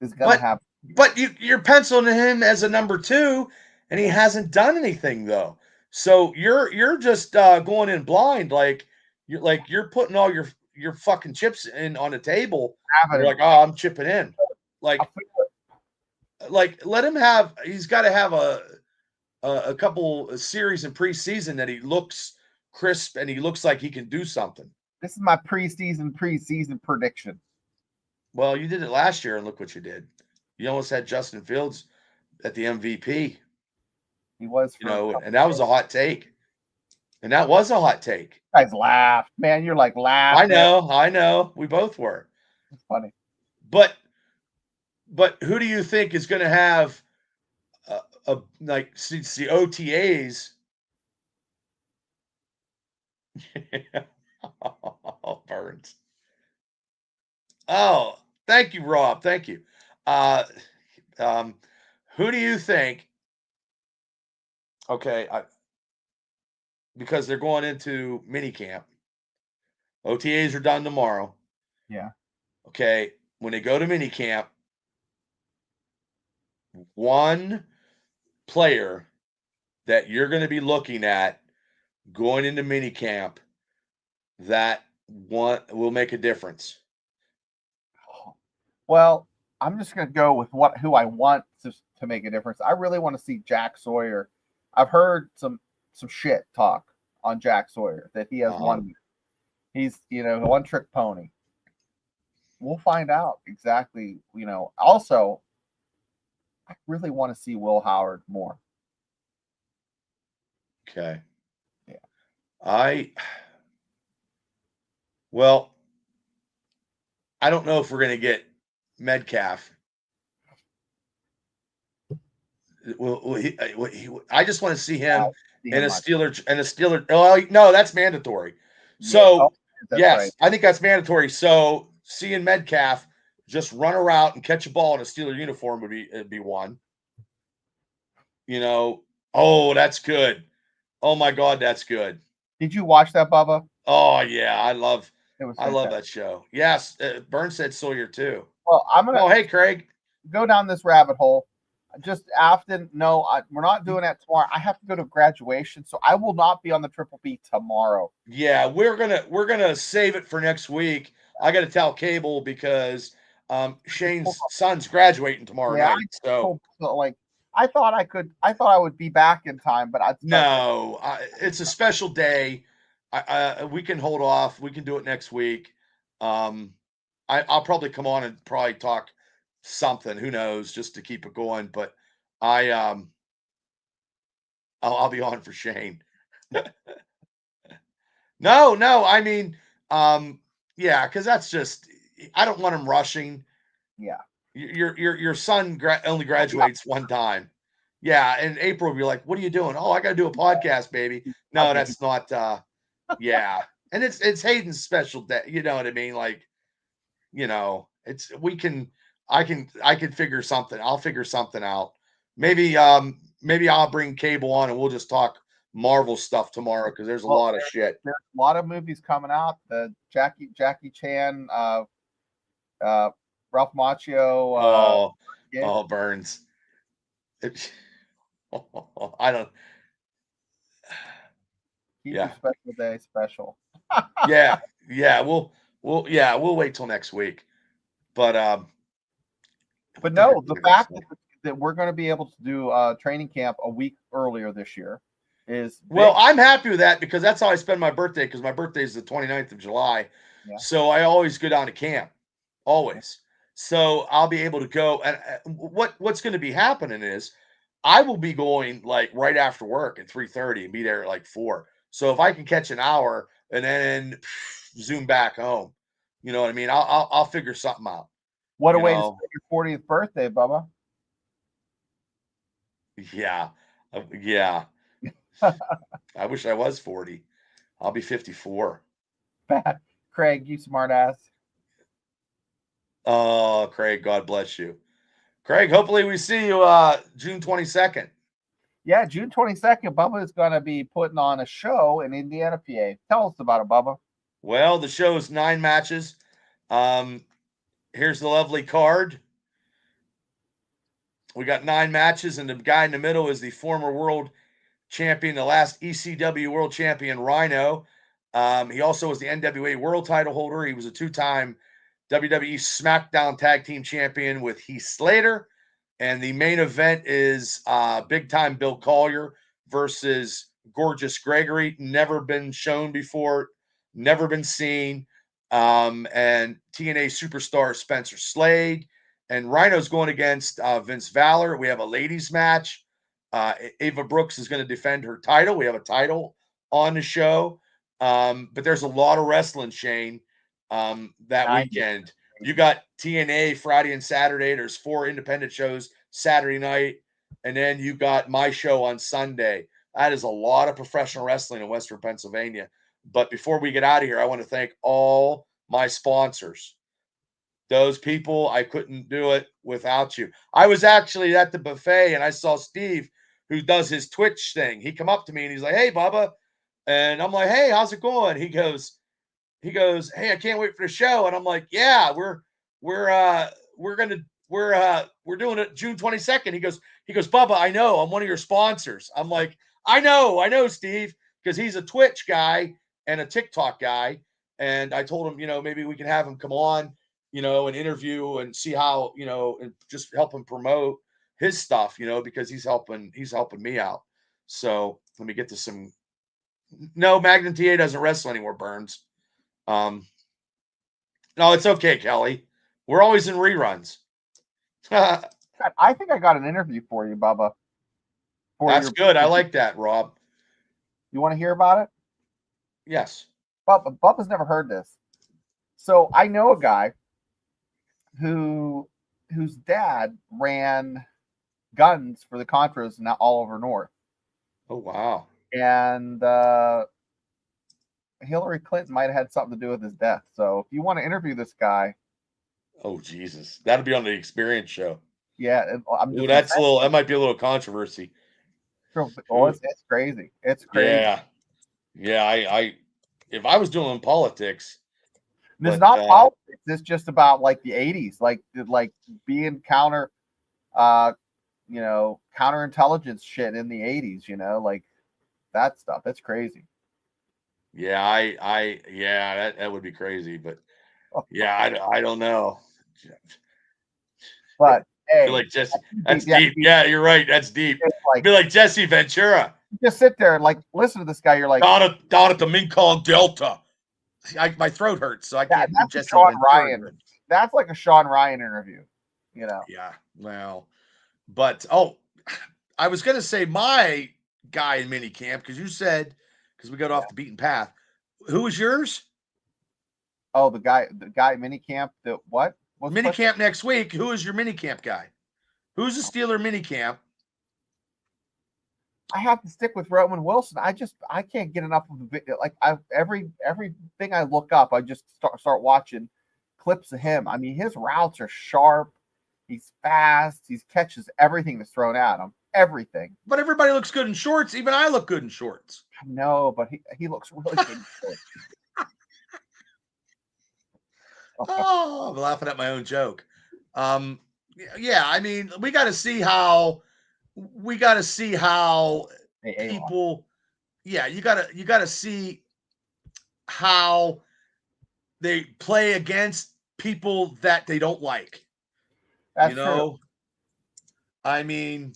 is going to have. But you're penciling him as a number 2, and he hasn't done anything though. So you're just going in blind, like you're putting all your fucking chips in on the table. You're like, oh, I'm chipping in, like let him have. He's got to have a couple of series in preseason that he looks crisp and he looks like he can do something. This is my preseason prediction. Well, you did it last year, and look what you did. You almost had Justin Fields at the MVP. He was, and that was a hot take. And that was a hot take. You guys laughed, man. You're like laughing. I know. We both were. It's funny. But who do you think is going to have since the OTAs? Oh, Burns. Oh, thank you, Rob. Thank you. Who do you think? Okay, because they're going into mini camp. OTAs are done tomorrow. Yeah. Okay, when they go to mini camp, one player that you're going to be looking at going into mini camp that one will make a difference. Well, I'm just going to go with who I want to make a difference. I really want to see Jack Sawyer. I've heard some shit talk on Jack Sawyer that he has one. He's one trick pony. We'll find out exactly. Also, I really want to see Will Howard more. Okay. Yeah. I don't know if we're going to get Metcalf. I just want to see him in a Steeler. Oh no, that's mandatory. So yes, right. I think that's mandatory. So seeing Metcalf just run a route and catch a ball in a Steeler uniform would be one. Oh, that's good. Oh my God, that's good. Did you watch that, Bubba? Oh yeah, I love that show. Yes, Burns said Sawyer too. Well, I'm gonna. Oh, hey, Craig, go down this rabbit hole. Just Afton, no, we're not doing that tomorrow. I have to go to graduation, so I will not be on the Triple B tomorrow. Yeah, we're gonna save it for next week. I got to tell Cable because Shane's son's graduating tomorrow night. So I thought I would be back in time, but it's a special day. We can hold off. We can do it next week. I'll probably come on and probably talk something. Who knows? Just to keep it going. But I'll be on for Shane. No. I mean, yeah, because that's just. I don't want him rushing. Yeah. Your son only graduates one time. Yeah, and April will be like, "What are you doing?" "Oh, I got to do a podcast, baby." No, that's not. Yeah, and it's Hayden's special day. You know what I mean? Like, I can figure something. I'll figure something out. Maybe I'll bring Cable on and we'll just talk Marvel stuff tomorrow because there's a lot of shit. There's a lot of movies coming out. The Jackie Chan, Ralph Macchio. Burns. I don't. Keep your special day special. yeah. We'll wait till next week. But no, the fact that we're going to be able to do training camp a week earlier this year is big. Well, I'm happy with that because that's how I spend my birthday because my birthday is the 29th of July. Yeah. So I always go down to camp. Always. So I'll be able to go. And what's going to be happening is I will be going like right after work at 3:30 and be there at like 4. So if I can catch an hour and then zoom back home, you know what I mean? I'll figure something out. What a way to spend your 40th birthday, Bubba. Yeah. Yeah. I wish I was 40. I'll be 54. Craig, you smart ass. Oh, Craig, God bless you. Craig, hopefully we see you June 22nd. Yeah, June 22nd, Bubba is going to be putting on a show in Indiana, PA. Tell us about it, Bubba. Well, the show is 9 matches. Here's the lovely card. We got 9 matches, and the guy in the middle is the former world champion, the last ECW world champion, Rhino. He also was the NWA world title holder. He was a 2-time WWE SmackDown Tag Team Champion with Heath Slater. And the main event is big time Bill Collier versus Gorgeous Gregory. Never been shown before, never been seen. And TNA superstar Spencer Slade. And Rhino's going against Vince Valor. We have a ladies match. Ava Brooks is going to defend her title. We have a title on the show. But there's a lot of wrestling, Shane, that weekend. You got TNA Friday and Saturday. There's 4 independent shows Saturday night. And then you got my show on Sunday. That is a lot of professional wrestling in Western Pennsylvania. But before we get out of here, I want to thank all my sponsors. Those people, I couldn't do it without you. I was actually at the buffet and I saw Steve, who does his Twitch thing. He come up to me and he's like, "Hey, Bubba." And I'm like, "Hey, how's it going?" He goes, "Hey, I can't wait for the show." And I'm like, "Yeah, we're doing it June 22nd." He goes, "Bubba, I know, I'm one of your sponsors." I'm like, I know, Steve, because he's a Twitch guy and a TikTok guy. And I told him, maybe we can have him come on, and interview and see how, and just help him promote his stuff, because he's helping me out. So let me get to some. No, Magnum TA doesn't wrestle anymore, Burns. No, it's okay, Kelly. We're always in reruns. I think I got an interview for you, Bubba. That's good. I like that, Rob. You want to hear about it? Yes. Bubba's never heard this. So I know a guy whose dad ran guns for the Contras and all over North. Oh, wow. And Hillary Clinton might have had something to do with his death. So if you want to interview this guy. Oh, Jesus. That'll be on the Experience show. Yeah. That might be a little controversy. Oh, it's crazy. It's crazy. Yeah. Yeah. I if I was doing politics. It's not politics. It's just about like the 80s, like being counterintelligence shit in the 80s, like that stuff. It's crazy. Yeah, that would be crazy, but yeah, I don't know. But hey, like Jesse, that's deep. Yeah, you're right. That's deep. Be like Jesse Ventura. Just sit there and listen to this guy. You're like down at the Mekong Delta. My throat hurts, so I can't do Jesse Sean Ventura. Ryan. That's like a Sean Ryan interview. Yeah, well, but I was gonna say my guy in minicamp because you said we got off the beaten path. Who was yours? Oh, the guy minicamp. The what? Minicamp next week. Who is your minicamp guy? Who's the Steeler minicamp? I have to stick with Roman Wilson. I can't get enough of the video. Like everything I look up, I just start watching clips of him. I mean, his routes are sharp. He's fast. He catches everything that's thrown at him. Everything. But everybody looks good in shorts. Even I look good in shorts. No, but he looks really good in shorts. Oh, I'm laughing at my own joke. Yeah, I mean, we got to see how people. Yeah, you gotta see how they play against people that they don't like. That's true. I mean,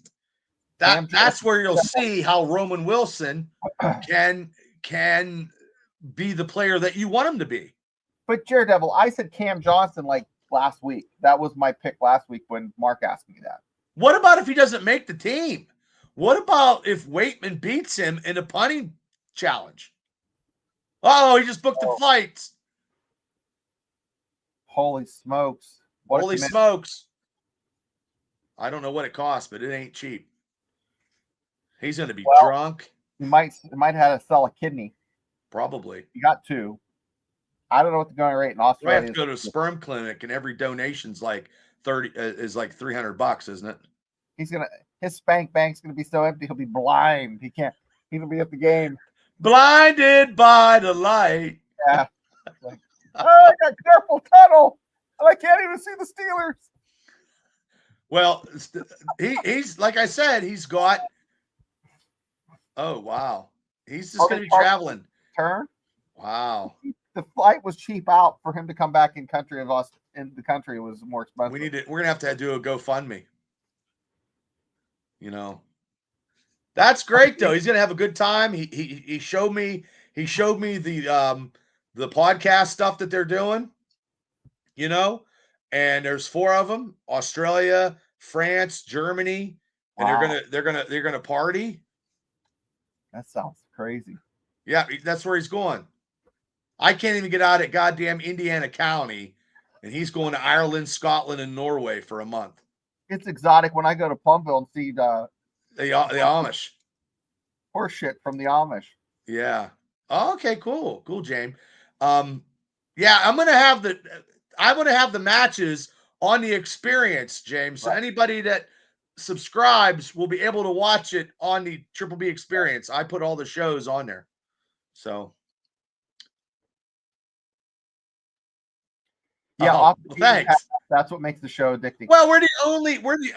that's where you'll see how Roman Wilson can be the player that you want him to be. But Jared Devil, I said Cam Johnson like last week. That was my pick last week when Mark asked me that. What about if he doesn't make the team? What about if Waitman beats him in a punting challenge? Oh, he just booked the flights. Holy smokes. Holy smokes. I don't know what it costs, but it ain't cheap. He's going to be Well, drunk. He might have to sell a kidney. Probably. He got 2. I don't know what the going rate in Australia I have to go to a sperm clinic, and every donation's like $300, isn't it? His spank bank's gonna be so empty he'll be blind. He'll be at the game. Blinded by the light. Yeah. Like, I got carpal tunnel and I can't even see the Steelers. Well, he's like I said, he's got. Oh wow, he's just going to be traveling. Turn. Wow. The flight was cheap out for him to come back in country. In the country, it was more expensive. We're gonna have to do a GoFundMe. That's great though. He's gonna have a good time. He showed me the podcast stuff that they're doing. And there's 4 of them: Australia, France, Germany, and wow. they're gonna party. That sounds crazy. Yeah, that's where he's going. I can't even get out at goddamn Indiana County, and he's going to Ireland, Scotland, and Norway for a month. It's exotic when I go to Plumville and see the Amish. Horse shit from the Amish. Yeah. Oh, okay, cool, James. Yeah, I'm gonna have the matches on the experience, James. So anybody that subscribes will be able to watch it on the Triple B experience. I put all the shows on there. So yeah, thanks. That's what makes the show addicting. Well, we're the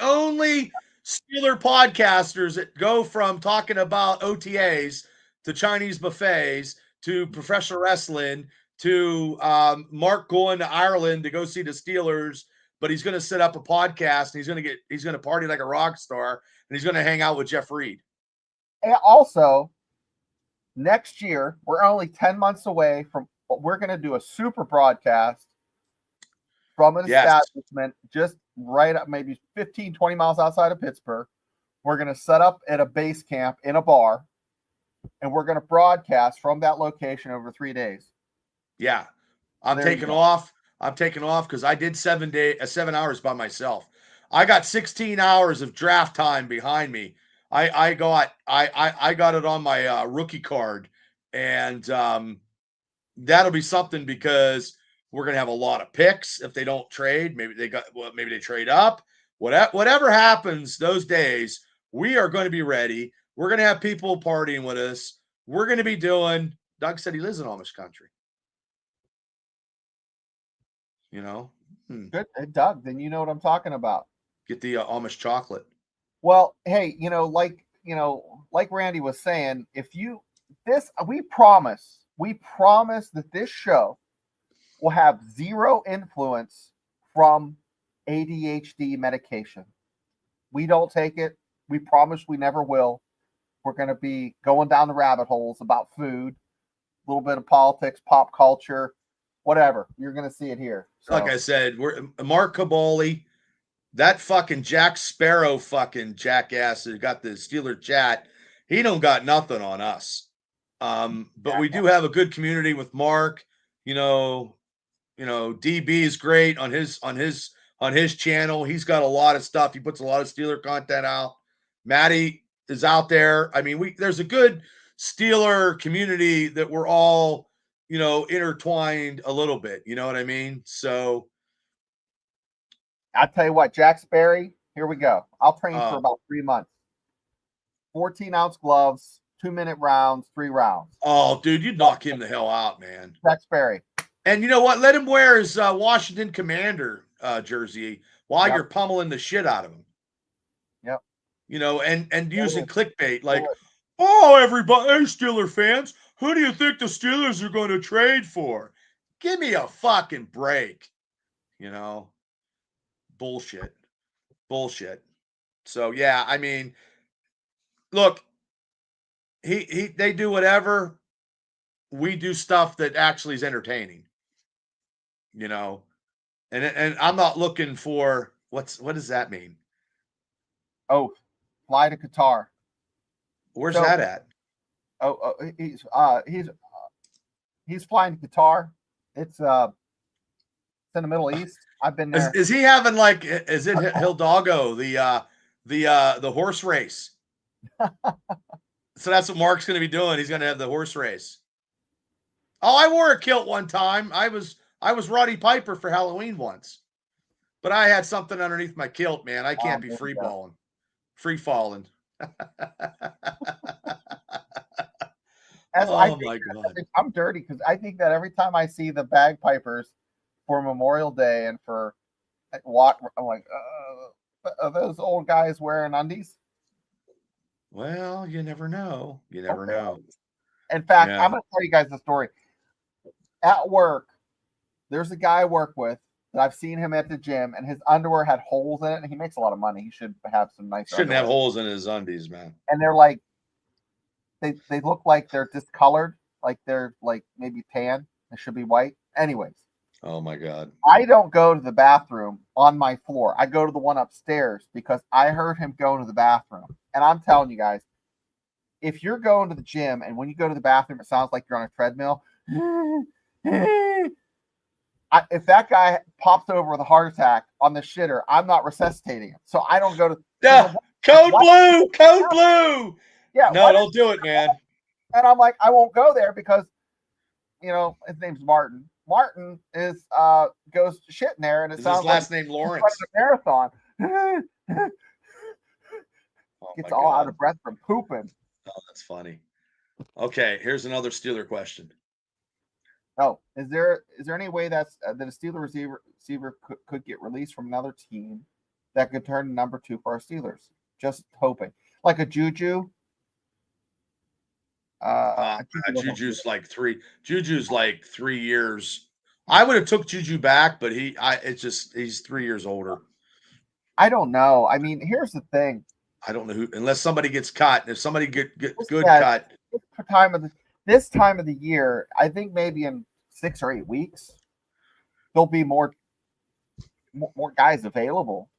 only Steeler podcasters that go from talking about OTAs to Chinese buffets to professional wrestling to Mark going to Ireland to go see the Steelers, but he's going to set up a podcast and he's going to party like a rock star, and he's going to hang out with Jeff Reed. And also, next year we're only 10 months away from what we're going to do a super broadcast from an establishment just right up maybe 15, 20 miles outside of Pittsburgh. We're going to set up at a base camp in a bar, and we're going to broadcast from that location over 3 days. Yeah. I'm taking off because I did 7 hours by myself. I got 16 hours of draft time behind me. I got it on my rookie card, and that'll be something because we're going to have a lot of picks if they don't trade. Maybe they trade up. Whatever happens those days, we are going to be ready. We're going to have people partying with us. We're going to be doing. Doug said he lives in Amish country. Good, Doug. Then you know what I'm talking about. Get the Amish chocolate. Well, hey, like Randy was saying, we promise that this show will have 0 influence from ADHD medication. We don't take it. We promise we never will. We're going to be going down the rabbit holes about food, a little bit of politics, pop culture, whatever. You're going to see it here. So. Like I said, we're Mark Caboli, that fucking Jack Sparrow fucking jackass who got the Steeler chat. He don't got nothing on us. But we do have a good community with Mark. DB is great on his channel. He's got a lot of stuff. He puts a lot of Steeler content out. Maddie is out there. I mean, there's a good Steeler community that we're all, intertwined a little bit. You know what I mean? So I'll tell you what, Jack Sparrow, here we go. I'll train for about 3 months. 14-ounce gloves, 2-minute rounds, 3 rounds. Oh, dude, you'd knock him the hell out, man. Jack Sparrow. And you know what? Let him wear his Washington Commander jersey while you're pummeling the shit out of him. Yep. And using clickbait like, oh, everybody, hey, Steeler fans, who do you think the Steelers are going to trade for? Give me a fucking break. Bullshit. So, yeah, I mean, look, they do whatever. We do stuff that actually is entertaining. And I'm not looking for what does that mean? Oh, fly to Qatar. Where's that at? Oh, he's flying to Qatar. It's in the Middle East. I've been there. Is he having is it Hidalgo, the horse race? So that's what Mark's going to be doing. He's going to have the horse race. Oh, I wore a kilt one time. I was Roddy Piper for Halloween once. But I had something underneath my kilt, man. I can't be free falling. Oh my God. I'm dirty because I think that every time I see the bagpipers for Memorial Day and for what, I'm like, are those old guys wearing undies? Well, you never know. You never know. In fact, I'm going to tell you guys the story. At work, there's a guy I work with that I've seen him at the gym, and his underwear had holes in it, and he makes a lot of money. He should have some nice Shouldn't underwear. have holes in his undies, man. And they're like, they look like they're discolored, like they're like maybe tan. They should be white. Anyways. Oh my God. I don't go to the bathroom on my floor. I go to the one upstairs because I heard him go to the bathroom. And I'm telling you guys, if you're going to the gym and when you go to the bathroom, it sounds like you're on a treadmill. If that guy pops over with a heart attack on the shitter, I'm not resuscitating him. So I don't go to. Yeah, code blue. Yeah, no, don't do it, man. And I'm like, I won't go there because, his name's Martin. Martin is goes to shit in there, and it sounds his last name Lawrence. A marathon. Gets all God. out of breath from pooping. Oh, that's funny. Okay, here's another Steeler question. Oh, is there any way that a Steeler receiver could get released from another team that could turn number 2 for our Steelers? Just hoping, like a Juju. Juju's like 3 years. I would have took Juju back, but he's 3 years older. I don't know. I mean, here's the thing. I don't know who, unless somebody gets cut. If somebody gets good cut. This time of the year, I think maybe in 6 or 8 weeks, there'll be more guys available.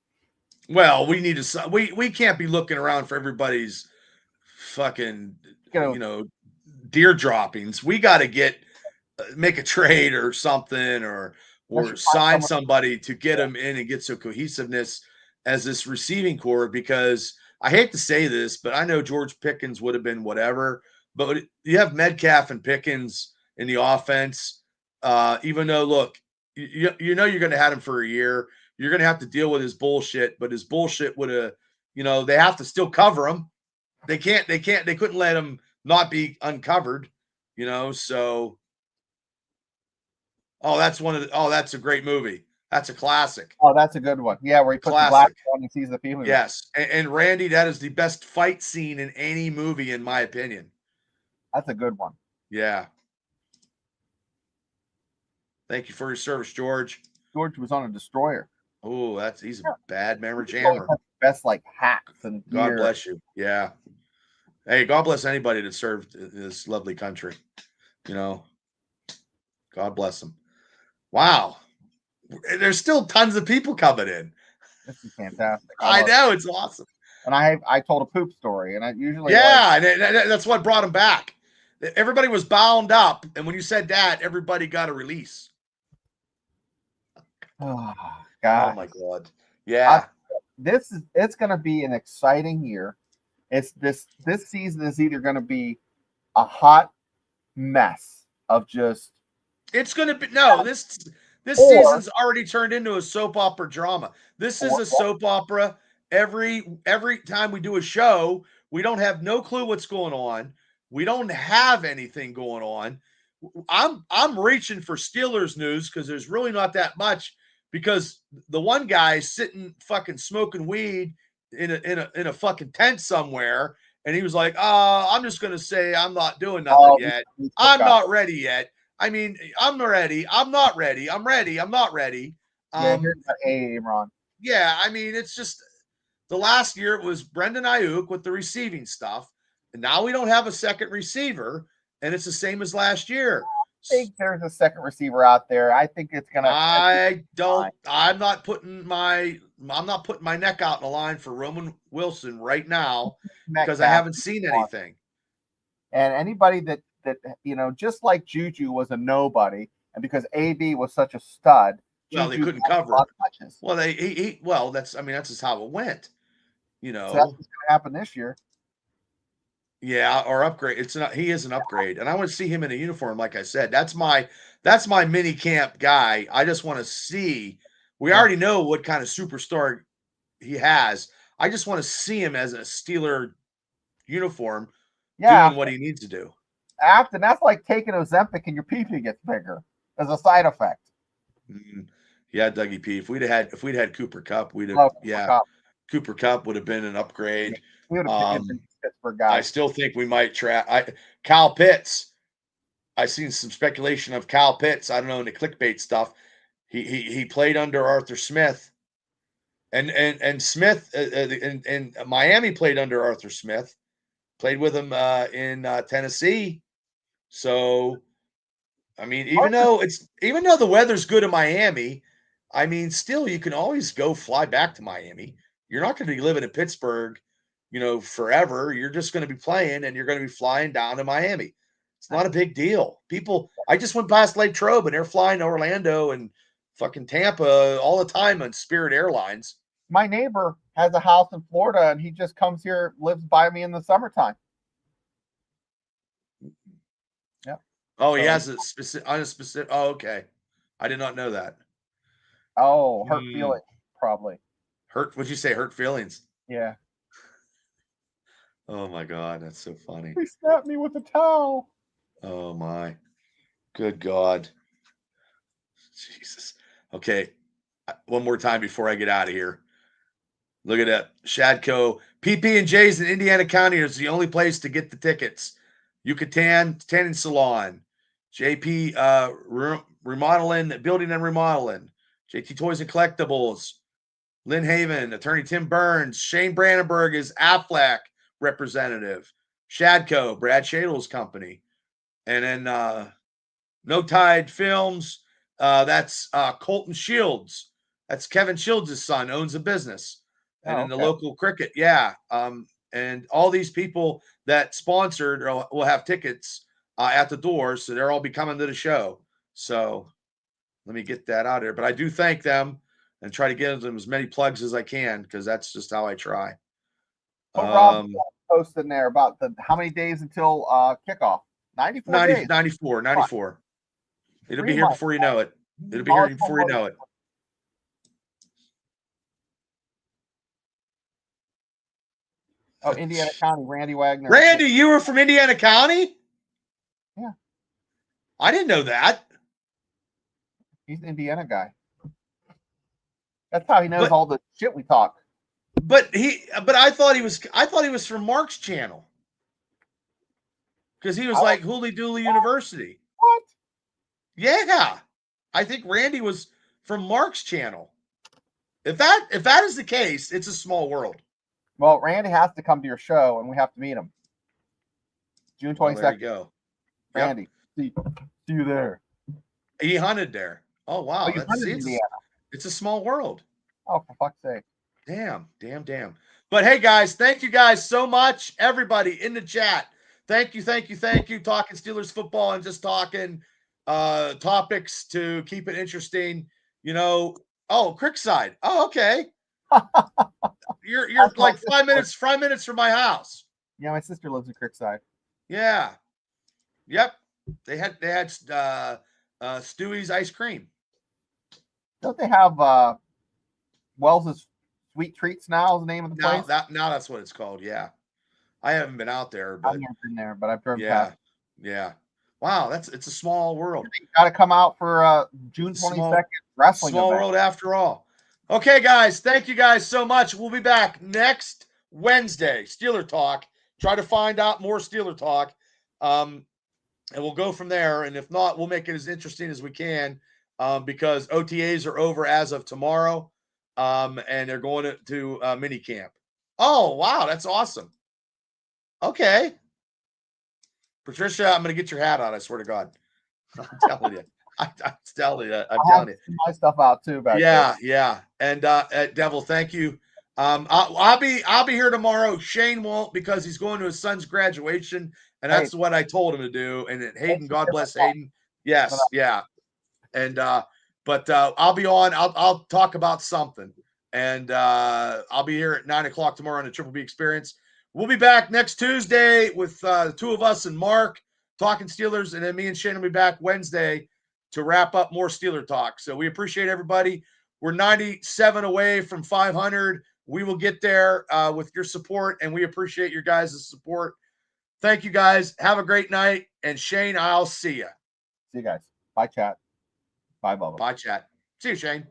Well, we need to. We can't be looking around for everybody's fucking deer droppings. We got to make a trade or something, or sign somebody to get them in and get some cohesiveness as this receiving core. Because I hate to say this, but I know George Pickens would have been whatever. But you have Metcalf and Pickens in the offense. Even though, look, you're going to have him for a year. You're going to have to deal with his bullshit. But his bullshit would have, they have to still cover him. They couldn't let him not be uncovered, so. Oh, that's a great movie. That's a classic. Oh, that's a good one. Yeah, where he puts the black on and sees the people. Yes. And Randy, that is the best fight scene in any movie, in my opinion. That's a good one. Yeah. Thank you for your service, George. George was on a destroyer. Oh, he's a bad memory jammer. Best hacks and God bless you. Yeah. Hey, God bless anybody that served this lovely country. God bless them. Wow. There's still tons of people coming in. This is fantastic. I know, it's awesome. And I told a poop story, and I usually and that's what brought him back. Everybody was bound up, and when you said that, everybody got a release. Oh God! Oh my God! Yeah, it's going to be an exciting year. It's this season is either going to be a hot mess of just. It's going to be this season's already turned into a soap opera drama. This is a soap opera. Every time we do a show, we don't have no clue what's going on. We don't have anything going on. I'm reaching for Steelers news because there's really not that much, because the one guy's sitting fucking smoking weed in a fucking tent somewhere, and he was like, I'm just gonna say I'm not doing nothing yet. I'm not ready yet. I mean, I'm ready. I'm not ready. I'm ready. I'm not ready. Here's that Ron. Yeah, I mean, it's just the last year it was Brendan Ayuk with the receiving stuff, and now we don't have a second receiver, and it's the same as last year. I think there's a second receiver out there. I think it's gonna. I'm not putting my neck out in the line for Roman Wilson right now because I haven't seen anything. And anybody that just like Juju was a nobody, and because AB was such a stud, well, they couldn't cover. Well, that's just how it went. So that's what's going to happen this year. Yeah, or upgrade. It's not. He is an upgrade, and I want to see him in a uniform. Like I said, that's my mini camp guy. I just want to see. We already know what kind of superstar he has. I just want to see him as a Steeler uniform Yeah, doing what he needs to do. after that's like taking Ozempic and your pee gets bigger as a side effect. Yeah, Dougie P. If we'd had Cooper Kupp, we'd have Cooper Kupp would have been an upgrade. We would have been Pittsburgh guy. I still think we might try Kyle Pitts. I've seen some speculation of Kyle Pitts. I don't know in the clickbait stuff. He played under Arthur Smith, and Smith and Miami played under Arthur Smith. Played with him in Tennessee. So, I mean, even though the weather's good in Miami, I mean, still you can always go fly back to Miami. You're not going to be living in Pittsburgh, forever. You're just going to be playing, and you're going to be flying down to Miami. It's not a big deal. People, I just went past Lake Trobe, and they're flying to Orlando and fucking Tampa all the time on Spirit Airlines. My neighbor has a house in Florida, and he just comes here, lives by me in the summertime. Yeah. Oh, he has a specific. Oh, okay. I did not know that. Oh, hurt feelings, probably. Would you say hurt feelings? Yeah. Oh my God, that's so funny. He snapped me with a towel. Oh my. Good God. Jesus. Okay. One more time before I get out of here. Look at that. Shadco. PP&J's in Indiana County is the only place to get the tickets. Yucatan Tanning Salon. JP Remodeling, Building and Remodeling. JT Toys and Collectibles. Lynn Haven, Attorney Tim Burns. Shane Brandenburg is Aflac representative. Shadco, Brad Shadle's company. And then No Tide Films. That's Colton Shields. That's Kevin Shields' son, owns a business. And in the local cricket, yeah. And all these people that sponsored will have tickets at the door, so they'll all be coming to the show. So let me get that out here. But I do thank them and try to give them as many plugs as I can because that's just how I try. Rob posted in there about how many days until kickoff? 94 days. 94. It'll be here before you know it. It'll be here before you know it. Oh, Indiana County, Randy Wagner. Randy, you were from Indiana County? Yeah. I didn't know that. He's an Indiana guy. That's how he knows all the shit we talk. But I thought he was from Mark's channel. Because he was like Hooly Dooly University. What? Yeah. I think Randy was from Mark's channel. If that is the case, it's a small world. Well, Randy has to come to your show, and we have to meet him. June 22nd. Well, there you go. Randy, see you there. He hunted there. Oh, wow. Indiana. It's a small world. Oh, for fuck's sake. Damn. But hey, guys, thank you guys so much. Everybody in the chat. Thank you. Talking Steelers football and just talking topics to keep it interesting. Crickside. Oh, okay. You're like 5 minutes from my house. Yeah, my sister lives in Crickside. Yeah. Yep. They had Stewie's ice cream. Don't they have Wells's Sweet Treats now is the name of the place? Now that's what it's called, yeah. I haven't been out there, but I've never been there, but I've driven past. Yeah. Wow, it's a small world. You got to come out for June 22nd wrestling small event. World after all. Okay, guys, thank you guys so much. We'll be back next Wednesday. Steeler Talk. Try to find out more Steeler Talk, and we'll go from there. And if not, we'll make it as interesting as we can because OTAs are over as of tomorrow, and they're going to mini camp. Oh, wow, that's awesome. Okay. Patricia, I'm going to get your hat on, I swear to God. I'm telling you. I'm telling you. My stuff out too. Yeah. And Devil, thank you. I'll be here tomorrow. Shane won't because he's going to his son's graduation, and that's what I told him to do. And Hayden, God bless Hayden. Yes, yeah. And but I'll be on. I'll talk about something, and I'll be here at 9:00 tomorrow on the Triple B Experience. We'll be back next Tuesday with the two of us and Mark talking Steelers, and then me and Shane will be back Wednesday to wrap up more Steeler talk. So we appreciate everybody. We're 97 away from 500. We will get there with your support, and we appreciate your guys' support. Thank you, guys. Have a great night. And Shane, I'll see you. See you guys. Bye, chat. Bye, Bubba. Bye, chat. See you, Shane.